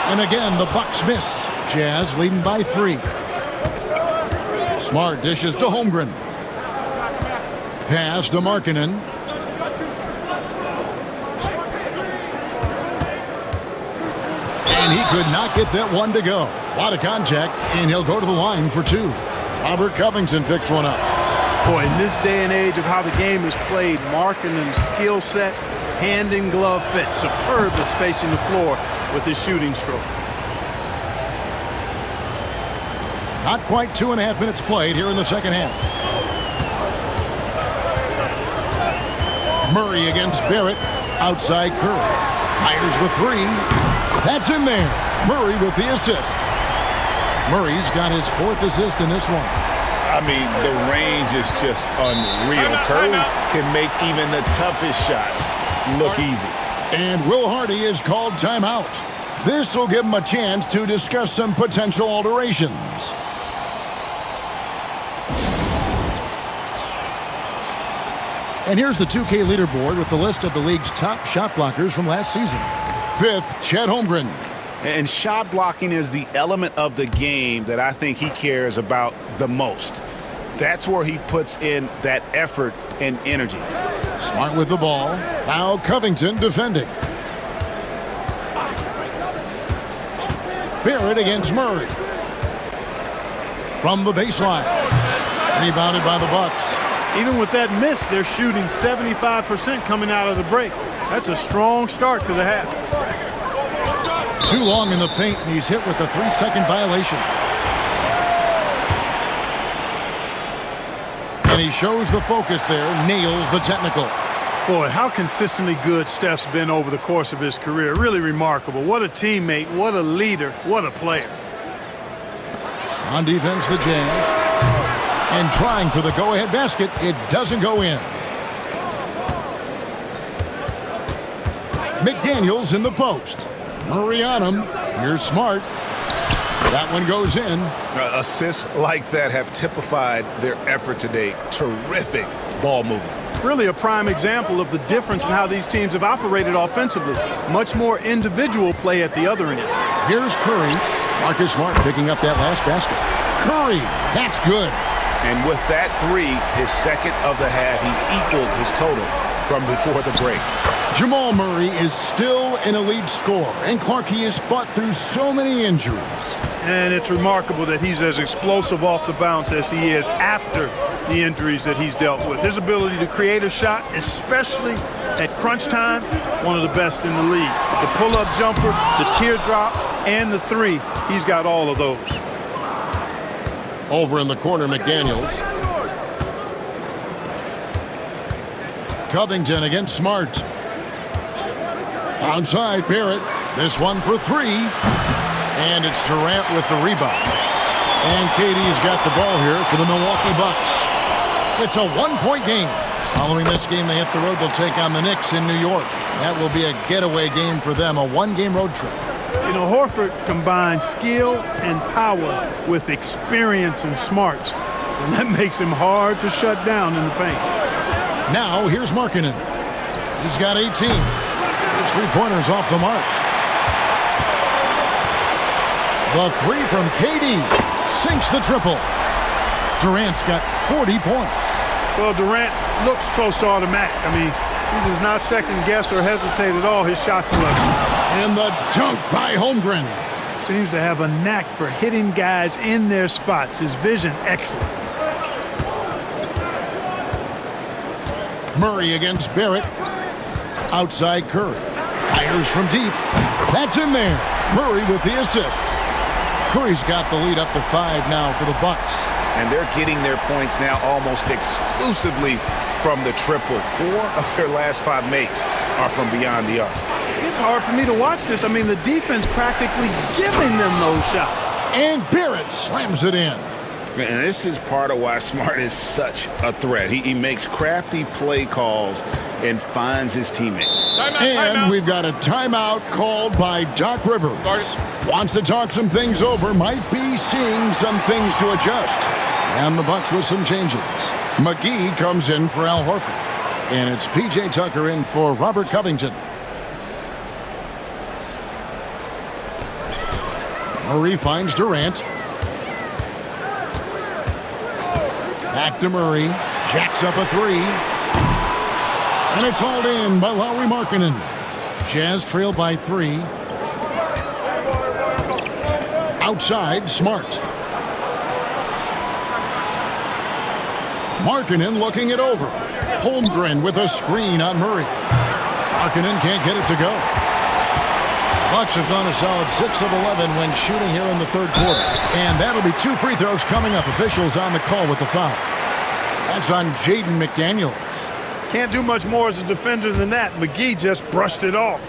And again, the Bucks miss. Jazz leading by 3. Smart dishes to Holmgren. Pass to Markkanen. And he could not get that one to go. A lot of contact, and he'll go to the line for 2. Robert Covington picks one up. Boy, in this day and age of how the game is played, Markkanen's skill set, hand in glove fit, superb at spacing the floor with his shooting stroke. Not quite 2.5 minutes played here in the second half. Murray against Barrett. Outside Curry. Fires the 3. That's in there. Murray with the assist. Murray's got his 4th assist in this one. I mean, the range is just unreal. Curry can make even the toughest shots look easy. And Will Hardy is called timeout. This will give him a chance to discuss some potential alterations. And here's the 2K leaderboard with the list of the league's top shot blockers from last season. 5th, Chet Holmgren. And shot blocking is the element of the game that I think he cares about the most. That's where he puts in that effort and energy. Smart with the ball. Now Covington defending. Barrett against Murray. From the baseline. Rebounded by the Bucks. Even with that miss, they're shooting 75% coming out of the break. That's a strong start to the half. Too long in the paint, and he's hit with a 3-second violation. And he shows the focus there, nails the technical. Boy, how consistently good Steph's been over the course of his career. Really remarkable. What a teammate, what a leader, what a player. On defense, the Jazz. And trying for the go-ahead basket, it doesn't go in. McDaniels in the post. Murray on him. Here's Smart. That one goes in. Assists like that have typified their effort today. Terrific ball movement. Really a prime example of the difference in how these teams have operated offensively. Much more individual play at the other end. Here's Curry. Marcus Smart picking up that last basket. Curry, that's good. And with that 3, his second of the half, he's equaled his total from before the break. Jamal Murray is still an elite scorer, and Clark, he has fought through so many injuries. And it's remarkable that he's as explosive off the bounce as he is after the injuries that he's dealt with. His ability to create a shot, especially at crunch time, one of the best in the league. The pull-up jumper, the teardrop, and the three, he's got all of those. Over in the corner, McDaniels. Covington against Smart. Outside, Barrett. This one for three. And it's Durant with the rebound. And KD's got the ball here for the Milwaukee Bucks. It's a one-point game. Following this game, they hit the road. They'll take on the Knicks in New York. That will be a getaway game for them, a one-game road trip. You know, Horford combines skill and power with experience and smarts. And that makes him hard to shut down in the paint. Now, here's Markkanen. He's got 18. His three-pointers off the mark. The three from KD sinks the triple. Durant's got 40 points. Well, Durant looks close to automatic. I mean, he does not second-guess or hesitate at all his shot selection. And the dunk by Holmgren. Seems to have a knack for hitting guys in their spots. His vision, excellent. Murray against Barrett. Outside Curry. Fires from deep. That's in there. Murray with the assist. Curry's got the lead up to 5 now for the Bucks. And they're getting their points now almost exclusively from the triple. 4 of their last 5 makes are from beyond the arc. It's hard for me to watch this. I mean, the defense practically giving them those shots. And Barrett slams it in. And this is part of why Smart is such a threat. He makes crafty play calls and finds his teammates. And we've got a timeout called by Doc Rivers. Wants to talk some things over, might be seeing some things to adjust. And the Bucks with some changes. McGee comes in for Al Horford. And it's P.J. Tucker in for Robert Covington. Murray finds Durant. Back to Murray. Jacks up a three. And it's hauled in by Lauri Markkanen. Jazz trail by 3. Outside, Smart. Markkanen looking it over. Holmgren with a screen on Murray. Markkanen can't get it to go. Bucks have gone a solid 6 of 11 when shooting here in the third quarter. And that'll be 2 free throws coming up. Officials on the call with the foul. That's on Jaden McDaniels. Can't do much more as a defender than that. McGee just brushed it off.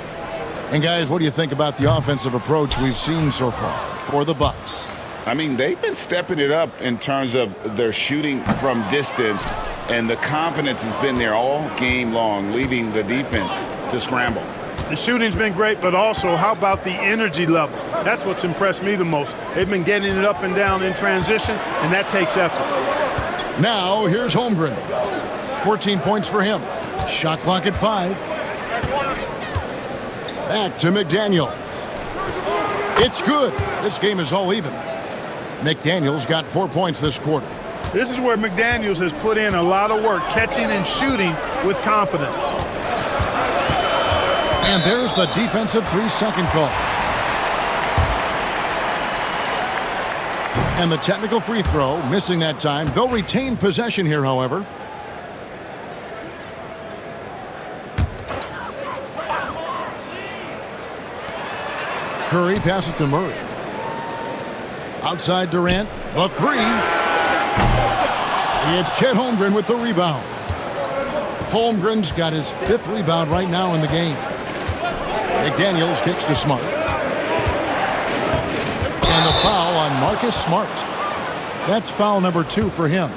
And guys, what do you think about the offensive approach we've seen so far for the Bucks? I mean, they've been stepping it up in terms of their shooting from distance, and the confidence has been there all game long, leaving the defense to scramble. The shooting's been great, but also how about the energy level? That's what's impressed me the most. They've been getting it up and down in transition, and that takes effort. Now, here's Holmgren. 14 points for him. Shot clock at 5. Back to McDaniels. It's good. This game is all even. McDaniels got 4 points this quarter. This is where McDaniels has put in a lot of work, catching and shooting with confidence. And there's the defensive 3-second call. And the technical free throw, missing that time. They'll retain possession here, however. Curry passes it to Murray. Outside Durant, the 3. It's Chet Holmgren with the rebound. Holmgren's got his 5th rebound right now in the game. McDaniels kicks to Smart. And the foul on Marcus Smart. That's foul number 2 for him.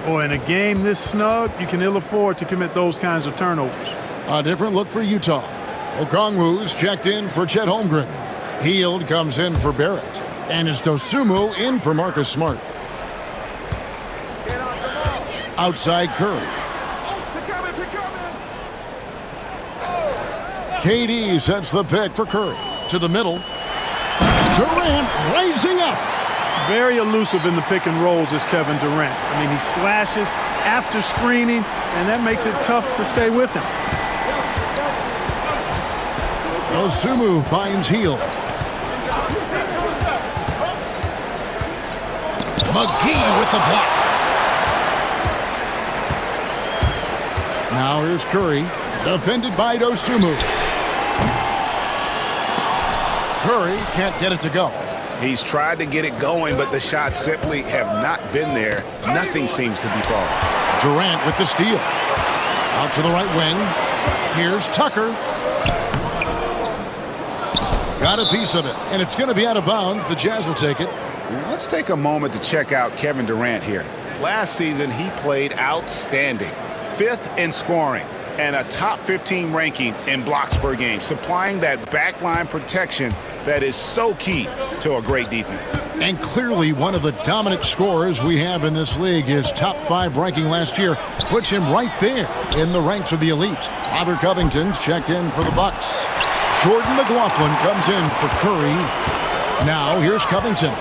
Boy, in a game this snug, you can ill afford to commit those kinds of turnovers. A different look for Utah. Okongwu's checked in for Chet Holmgren. Hield comes in for Barrett. And it's Dosunmu in for Marcus Smart. Outside Curry. KD sets the pick for Curry. To the middle. Durant raising up. Very elusive in the pick and rolls is Kevin Durant. I mean, he slashes after screening, and that makes it tough to stay with him. Dosunmu finds Hield. McGee with the block. Now here's Curry, defended by Dosunmu. Curry can't get it to go. He's tried to get it going, but the shots simply have not been there. Nothing seems to be falling. Durant with the steal. Out to the right wing. Here's Tucker. Got a piece of it, and it's going to be out of bounds. The Jazz will take it. Now, let's take a moment to check out Kevin Durant here. Last season, he played outstanding. 5th in scoring and a top 15 ranking in blocks per game, supplying that backline protection that is so key to a great defense. And clearly one of the dominant scorers we have in this league. His top 5 ranking last year puts him right there in the ranks of the elite. Robert Covington's checked in for the Bucks. Jordan McLaughlin comes in for Curry. Now here's Covington.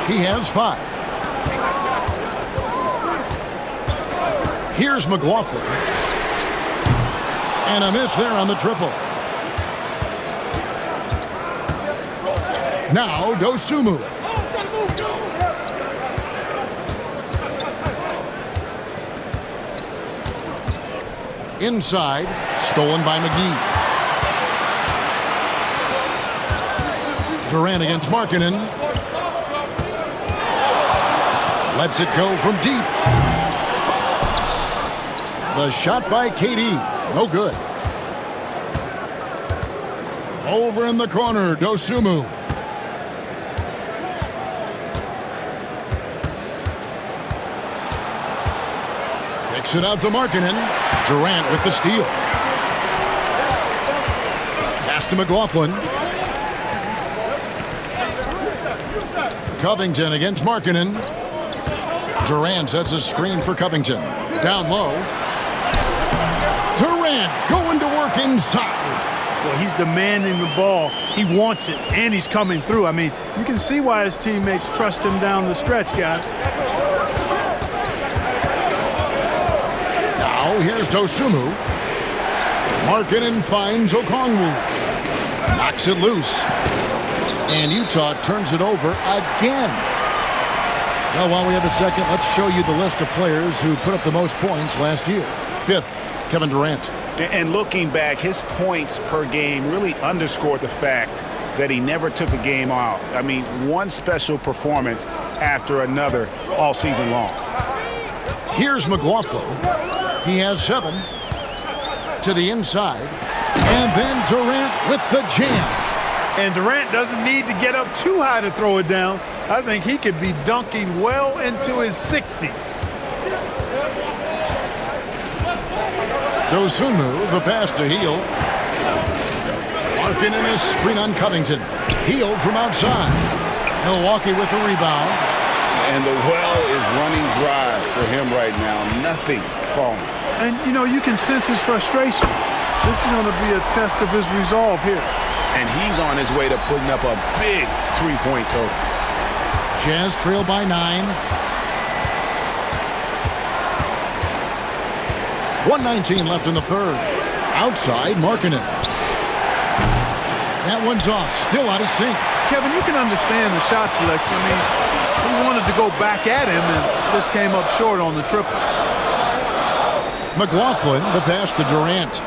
He has 5. Here's McLaughlin. And a miss there on the triple. Now Dosunmu. Inside, stolen by McGee. Durant against Markkanen. Lets it go from deep. The shot by KD. No good. Over in the corner, Dosunmu. Kicks it out to Markkanen. Durant with the steal. Pass to McLaughlin. Covington against Markkanen. Durant sets a screen for Covington. Down low. Durant going to work inside. Well, he's demanding the ball. He wants it, and he's coming through. I mean, you can see why his teammates trust him down the stretch, guys. Now here's Dosunmu. Markkanen finds Okongwu. Knocks it loose. And Utah turns it over again. Well, while we have a second, let's show you the list of players who put up the most points last year. 5th, Kevin Durant. And looking back, his points per game really underscored the fact that he never took a game off. I mean, one special performance after another all season long. Here's McLaughlin. He has 7 to the inside. And then Durant with the jam. And Durant doesn't need to get up too high to throw it down. I think he could be dunking well into his 60s. Dosunmu, the pass to Hield. Markkanen a screen on Covington. Hield from outside. Milwaukee with the rebound. And the well is running dry for him right now. Nothing falling. And, you know, you can sense his frustration. This is going to be a test of his resolve here. And he's on his way to putting up a big 3-point total. Jazz trail by 9. 1:19 left in the third. Outside, Markkanen. That one's off. Still out of sync. Kevin, you can understand the shot selection. I mean, he wanted to go back at him and just came up short on the triple. McLaughlin, the pass to Durant.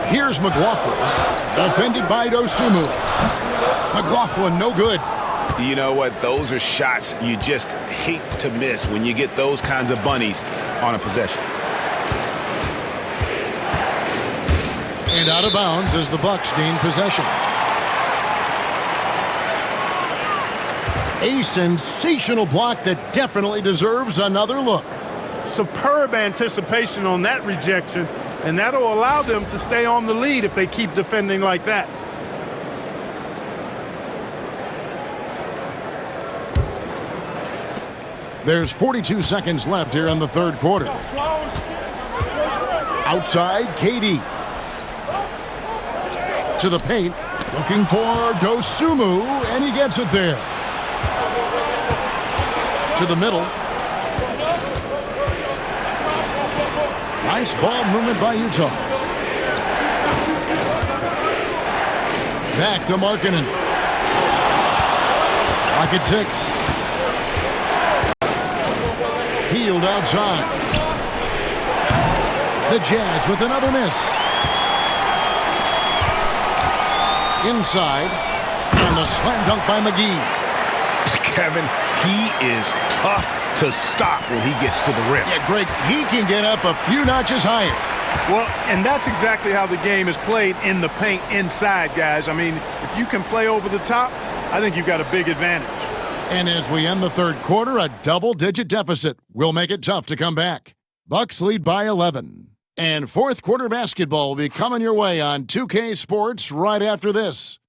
Here's McLaughlin, defended by Dosunmu. McLaughlin, no good. You know what? Those are shots you just hate to miss when you get those kinds of bunnies on a possession. And out of bounds as the Bucks gain possession. A sensational block that definitely deserves another look. Superb anticipation on that rejection, and that'll allow them to stay on the lead if they keep defending like that. There's 42 seconds left here in the third quarter. Outside, KD. To the paint, looking for Dosunmu, and he gets it there. To the middle. Nice ball movement by Utah. Back to Markkanen. Pocket 6. Healed outside. The Jazz with another miss. Inside. And the slam dunk by McGee. Kevin, he is tough to stop when he gets to the rim. Yeah, Greg, he can get up a few notches higher. Well, and that's exactly how the game is played in the paint inside, guys. I mean, if you can play over the top, I think you've got a big advantage. And as we end the third quarter, a double-digit deficit will make it tough to come back. Bucks lead by 11. And fourth quarter basketball will be coming your way on 2K Sports right after this.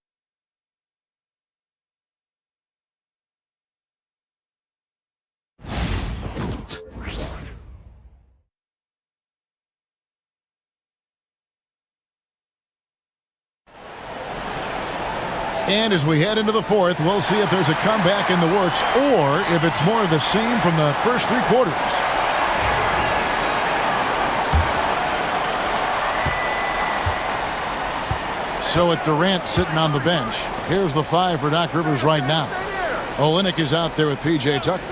And as we head into the fourth, we'll see if there's a comeback in the works or if it's more of the same from the first three quarters. So with Durant sitting on the bench, here's the 5 for Doc Rivers right now. Olynyk is out there with P.J. Tucker.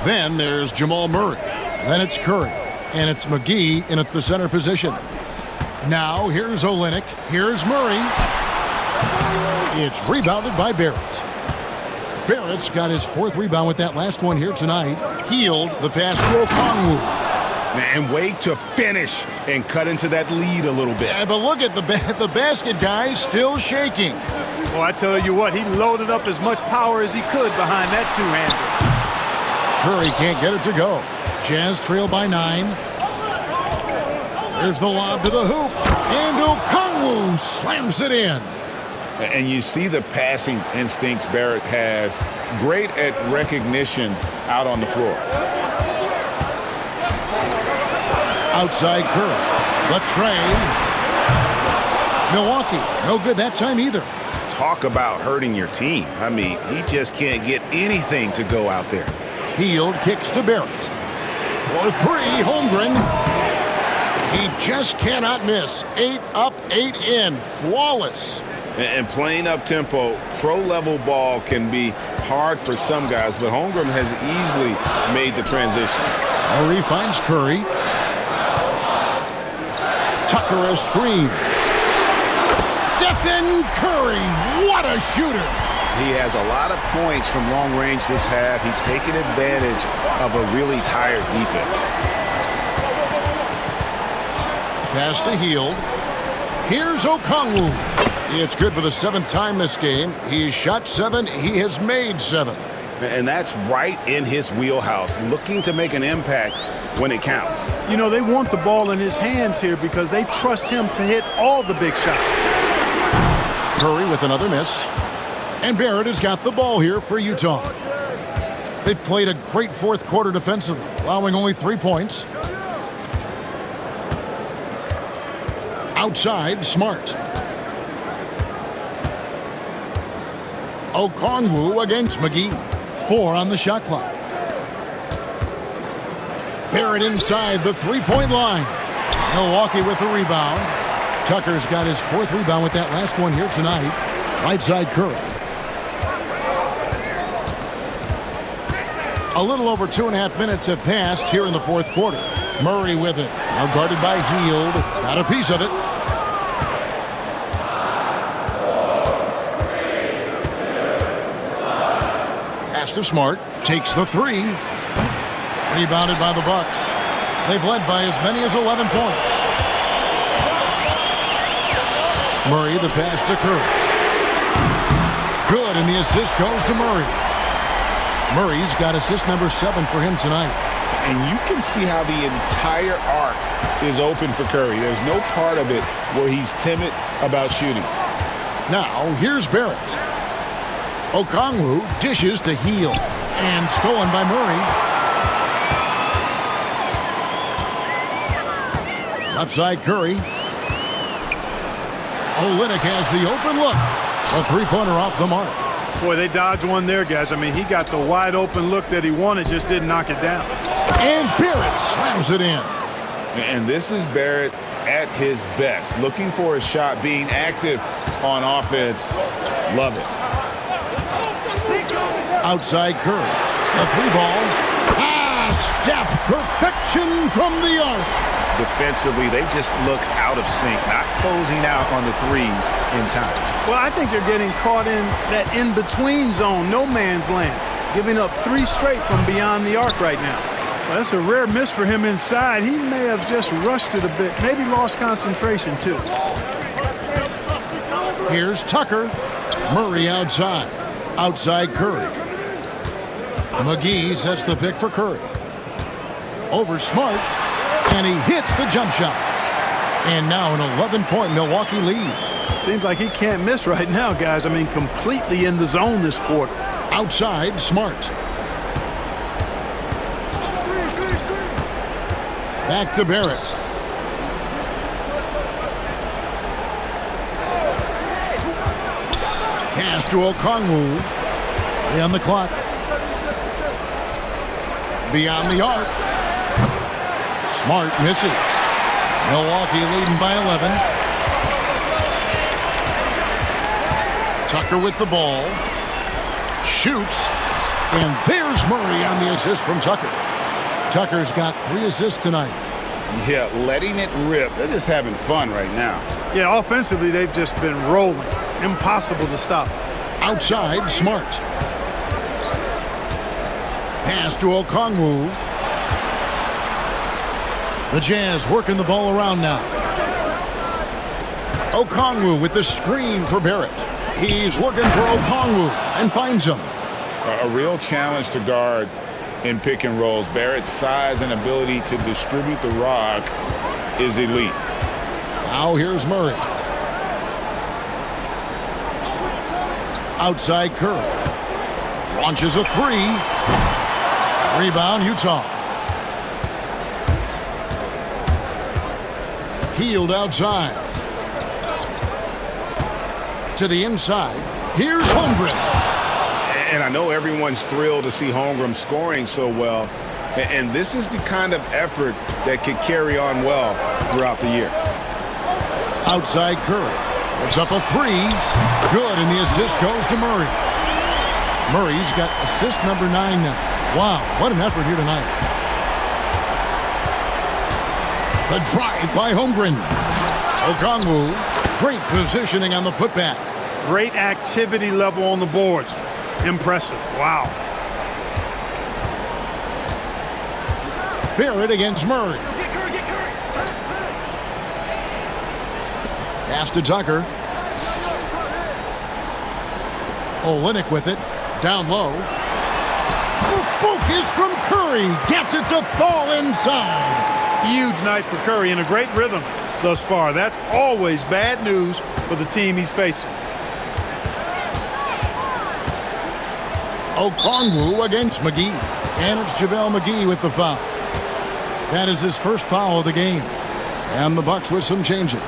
Then there's Jamal Murray. Then it's Curry. And it's McGee in at the center position. Now here's Olynyk. Here's Murray. It's rebounded by Barrett. Barrett's got his 4th rebound with that last one here tonight. Healed the pass to Okongwu. And wait to finish and cut into that lead a little bit. Yeah, but look at the basket guy still shaking. Well, I tell you what, he loaded up as much power as he could behind that two-hander. Curry can't get it to go. Jazz trail by 9. There's the lob to the hoop. And Okongwu slams it in. And you see the passing instincts Barrett has. Great at recognition out on the floor. Outside Curry. The trade. Milwaukee. No good that time either. Talk about hurting your team. I mean, he just can't get anything to go out there. Healed kicks to Barrett. For 3, Holmgren. He just cannot miss. 8 up, 8 in. Flawless. And playing up-tempo, pro-level ball can be hard for some guys, but Holmgren has easily made the transition. Murray finds Curry. Tucker a screen. Stephen Curry, what a shooter. He has a lot of points from long range this half. He's taken advantage of a really tired defense. Pass to Hield. Here's Okongwu. It's good for the 7th time this game. He's shot 7. He has made 7. And that's right in his wheelhouse, looking to make an impact when it counts. You know, they want the ball in his hands here because they trust him to hit all the big shots. Curry with another miss. And Barrett has got the ball here for Utah. They've played a great fourth quarter defensively, allowing only 3 points. Outside, Smart. Okongwu against McGee. 4 on the shot clock. Barrett inside the 3-point line. Milwaukee with the rebound. Tucker's got his 4th rebound with that last one here tonight. Right side Curry. A little over 2.5 minutes have passed here in the fourth quarter. Murray with it. Now guarded by Hield. Got a piece of it. Pass to Smart. Takes the 3. Rebounded by the Bucks. They've led by as many as 11 points. Murray the pass to Curry. Good, and the assist goes to Murray. Murray's got assist number 7 for him tonight. And you can see how the entire arc is open for Curry. There's no part of it where he's timid about shooting. Now, here's Barrett. Okongwu dishes to Hield. And stolen by Murray. Left side Curry. Olynyk has the open look. A 3-pointer off the mark. Boy, they dodged one there, guys. I mean, he got the wide open look that he wanted, just didn't knock it down. And Barrett slams it in. And this is Barrett at his best. Looking for a shot, being active on offense. Love it. Outside Curry. The three ball. Steph, perfection from the arc. Defensively, they just look out of sync, not closing out on the threes in time. Well, I think they're getting caught in that in-between zone, no man's land, giving up 3 straight from beyond the arc right now. Well, that's a rare miss for him inside. He may have just rushed it a bit, maybe lost concentration too. Here's Tucker. Murray outside. Outside Curry. McGee sets the pick for Curry. Over Smart, and he hits the jump shot. And now an 11-point Milwaukee lead. Seems like he can't miss right now, guys. I mean, completely in the zone this quarter. Outside, Smart. Back to Barrett. Pass to Okongwu. 3 on the clock. Beyond the arc. Smart misses. Milwaukee leading by 11. Tucker with the ball. Shoots. And there's Murray on the assist from Tucker. Tucker's got 3 assists tonight. Yeah, letting it rip. They're just having fun right now. Yeah, offensively, they've just been rolling. Impossible to stop. Outside, Smart. Pass to Okongwu. The Jazz working the ball around now. Okongwu with the screen for Barrett. He's looking for Okongwu and finds him. A real challenge to guard in pick and rolls. Barrett's size and ability to distribute the rock is elite. Now here's Murray. Outside Curry. Launches a 3. Rebound, Utah. Healed outside. To the inside. Here's Holmgren. And I know everyone's thrilled to see Holmgren scoring so well. And this is the kind of effort that could carry on well throughout the year. Outside Curry. It's up a 3. Good, and the assist goes to Murray. Murray's got assist number 9 now. Wow, what an effort here tonight. The drive by Holmgren. Okongwu, great positioning on the putback. Great activity level on the boards. Impressive. Wow. Barrett against Murray. Pass to Tucker. Olynyk with it. Down low. The focus from Curry. Gets it to fall inside. Huge night for Curry and a great rhythm thus far. That's always bad news for the team he's facing. Okongwu against McGee. And it's JaVale McGee with the foul. That is his first foul of the game. And the Bucks with some changes.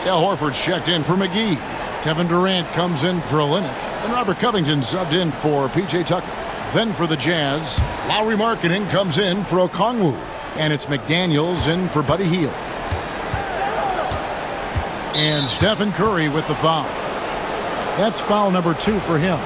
Al Horford's checked in for McGee. Kevin Durant comes in for Olynyk. And Robert Covington subbed in for P.J. Tucker. Then for the Jazz, Lauri Markkanen comes in for Okongwu. And it's McDaniels in for Buddy Hield. And Stephen Curry with the foul. That's foul number 2 for him.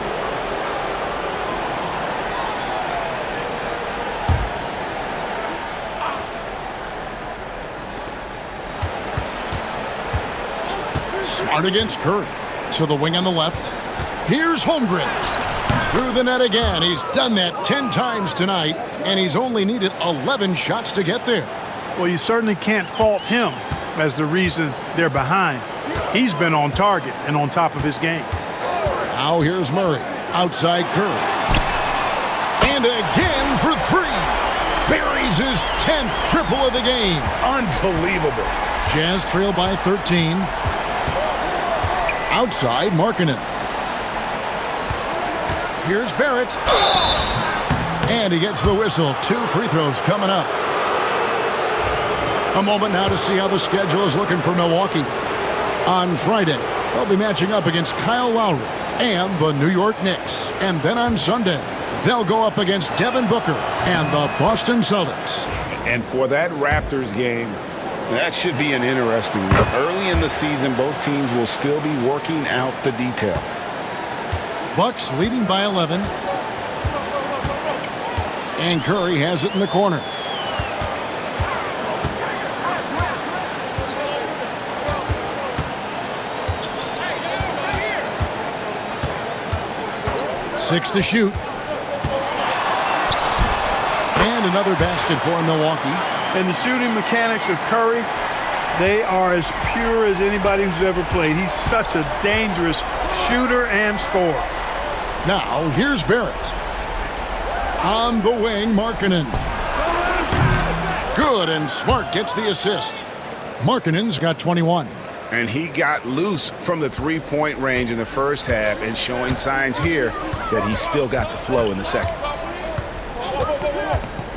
Smart against Curry. To the wing on the left. Here's Holmgren. Through the net again. He's done that 10 times tonight, and he's only needed 11 shots to get there. Well, you certainly can't fault him as the reason they're behind. He's been on target and on top of his game. Now here's Murray. Outside Curry. And again for 3. Buries his 10th triple of the game. Unbelievable. Jazz trail by 13. Outside Markkanen. Here's Barrett. And he gets the whistle. 2 free throws coming up. A moment now to see how the schedule is looking for Milwaukee. On Friday, they'll be matching up against Kyle Lowry and the New York Knicks. And then on Sunday, they'll go up against Devin Booker and the Boston Celtics. And for that Raptors game, that should be an interesting one. Early in the season, both teams will still be working out the details. Bucks leading by 11. And Curry has it in the corner. Six to shoot. And another basket for Milwaukee. And the shooting mechanics of Curry, they are as pure as anybody who's ever played. He's such a dangerous shooter and scorer. Now, here's Barrett. On the wing, Markkanen. Good, and Smart gets the assist. Markkanen's got 21. And he got loose from the three-point range in the first half and showing signs here that he's still got the flow in the second.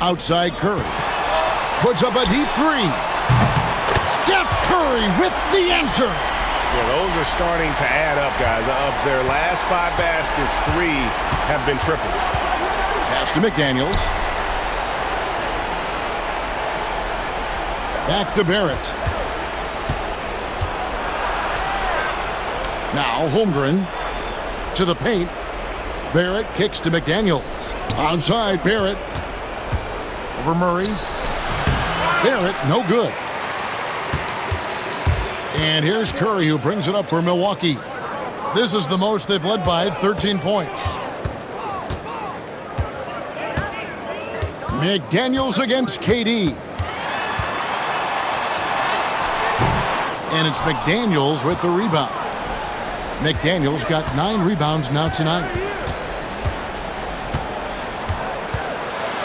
Outside Curry. Puts up a deep three. Steph Curry with the answer. Yeah, those are starting to add up, guys. Of their last 5 baskets, 3 have been triples. Pass to McDaniels. Back to Barrett. Now Holmgren to the paint. Barrett kicks to McDaniels. Onside Barrett. Over Murray. Barrett, no good. And here's Curry, who brings it up for Milwaukee. This is the most they've led by, 13 points. McDaniels against KD. And it's McDaniels with the rebound. McDaniels got 9 rebounds now tonight.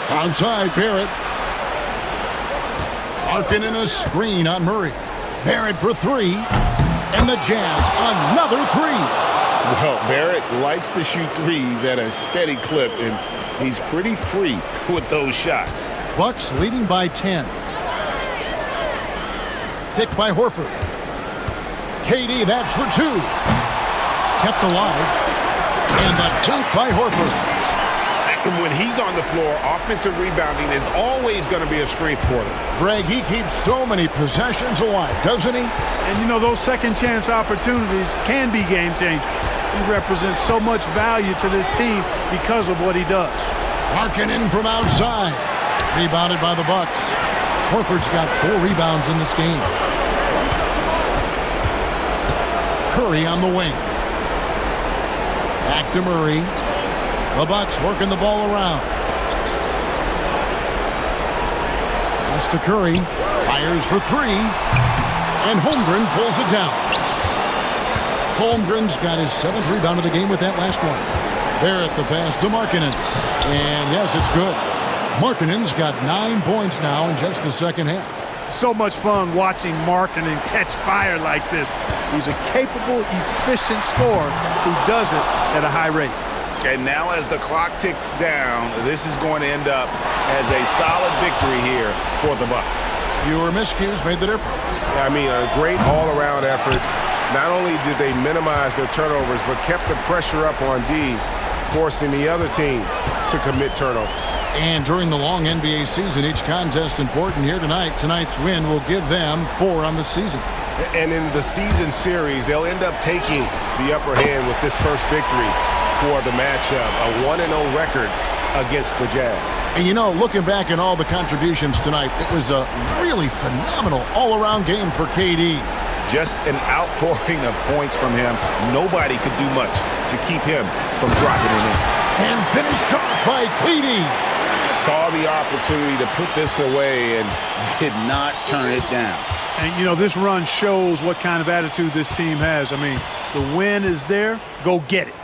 Onside Barrett. Markkanen a screen on Murray. Barrett for 3. And the Jazz, another 3. Well, Barrett likes to shoot threes at a steady clip, and he's pretty free with those shots. Bucks leading by 10. Pick by Horford. KD, that's for 2. Kept alive. And the dunk by Horford. And when he's on the floor, offensive rebounding is always going to be a strength for them. Greg, he keeps so many possessions alive, doesn't he? And you know, those second chance opportunities can be game changers. He represents so much value to this team because of what he does. Markkanen from outside. Rebounded by the Bucks. Horford's got 4 rebounds in this game. Curry on the wing. Back to Murray. The Bucks working the ball around. Pass to Curry. Fires for 3. And Holmgren pulls it down. Holmgren's got his 7th rebound of the game with that last one. Barrett the pass to Markkanen. And yes, it's good. Markkanen's got 9 points now in just the second half. So much fun watching Markkanen catch fire like this. He's a capable, efficient scorer who does it at a high rate. And now as the clock ticks down, this is going to end up as a solid victory here for the Bucks. Fewer miscues made the difference. I mean, a great all-around effort. Not only did they minimize their turnovers, but kept the pressure up on D, forcing the other team to commit turnovers. And during the long NBA season, each contest important here tonight. Tonight's win will give them 4 on the season. And in the season series, they'll end up taking the upper hand with this first victory for the matchup, a 1-0 record against the Jazz. And you know, looking back at all the contributions tonight, it was a really phenomenal all-around game for KD. Just an outpouring of points from him. Nobody could do much to keep him from dropping it in. And finished off by KD. Saw the opportunity to put this away and did not turn it down. And, you know, this run shows what kind of attitude this team has. I mean, the win is there. Go get it.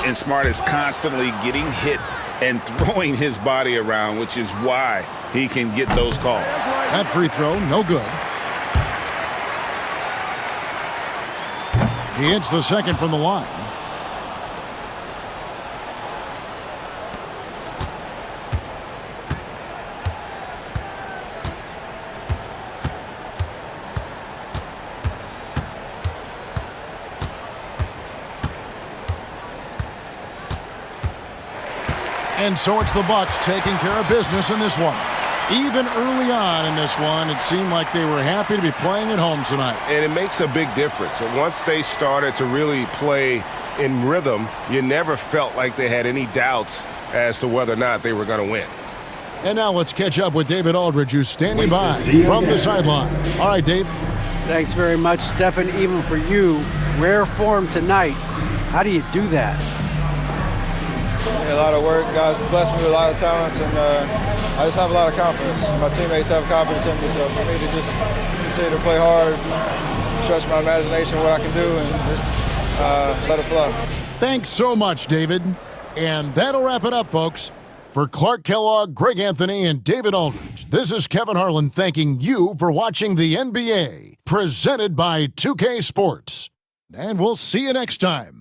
And Smart is constantly getting hit and throwing his body around, which is why he can get those calls. That free throw, no good. He hits the second from the line. And so it's the Bucks taking care of business in this one. Even early on in this one, it seemed like they were happy to be playing at home tonight. And it makes a big difference. And once they started to really play in rhythm, you never felt like they had any doubts as to whether or not they were going to win. And now let's catch up with David Aldridge, who's standing by from the sideline. All right, Dave. Thanks very much, Stephen. Even for you, rare form tonight. How do you do that? A lot of work. Guys blessed me with a lot of talents, and I just have a lot of confidence. My teammates have confidence in me, so for me to just continue to play hard, stretch my imagination, what I can do, and just let it flow. Thanks so much, David. And that'll wrap it up, folks. For Clark Kellogg, Greg Anthony, and David Aldridge, this is Kevin Harlan thanking you for watching the NBA, presented by 2K Sports. And we'll see you next time.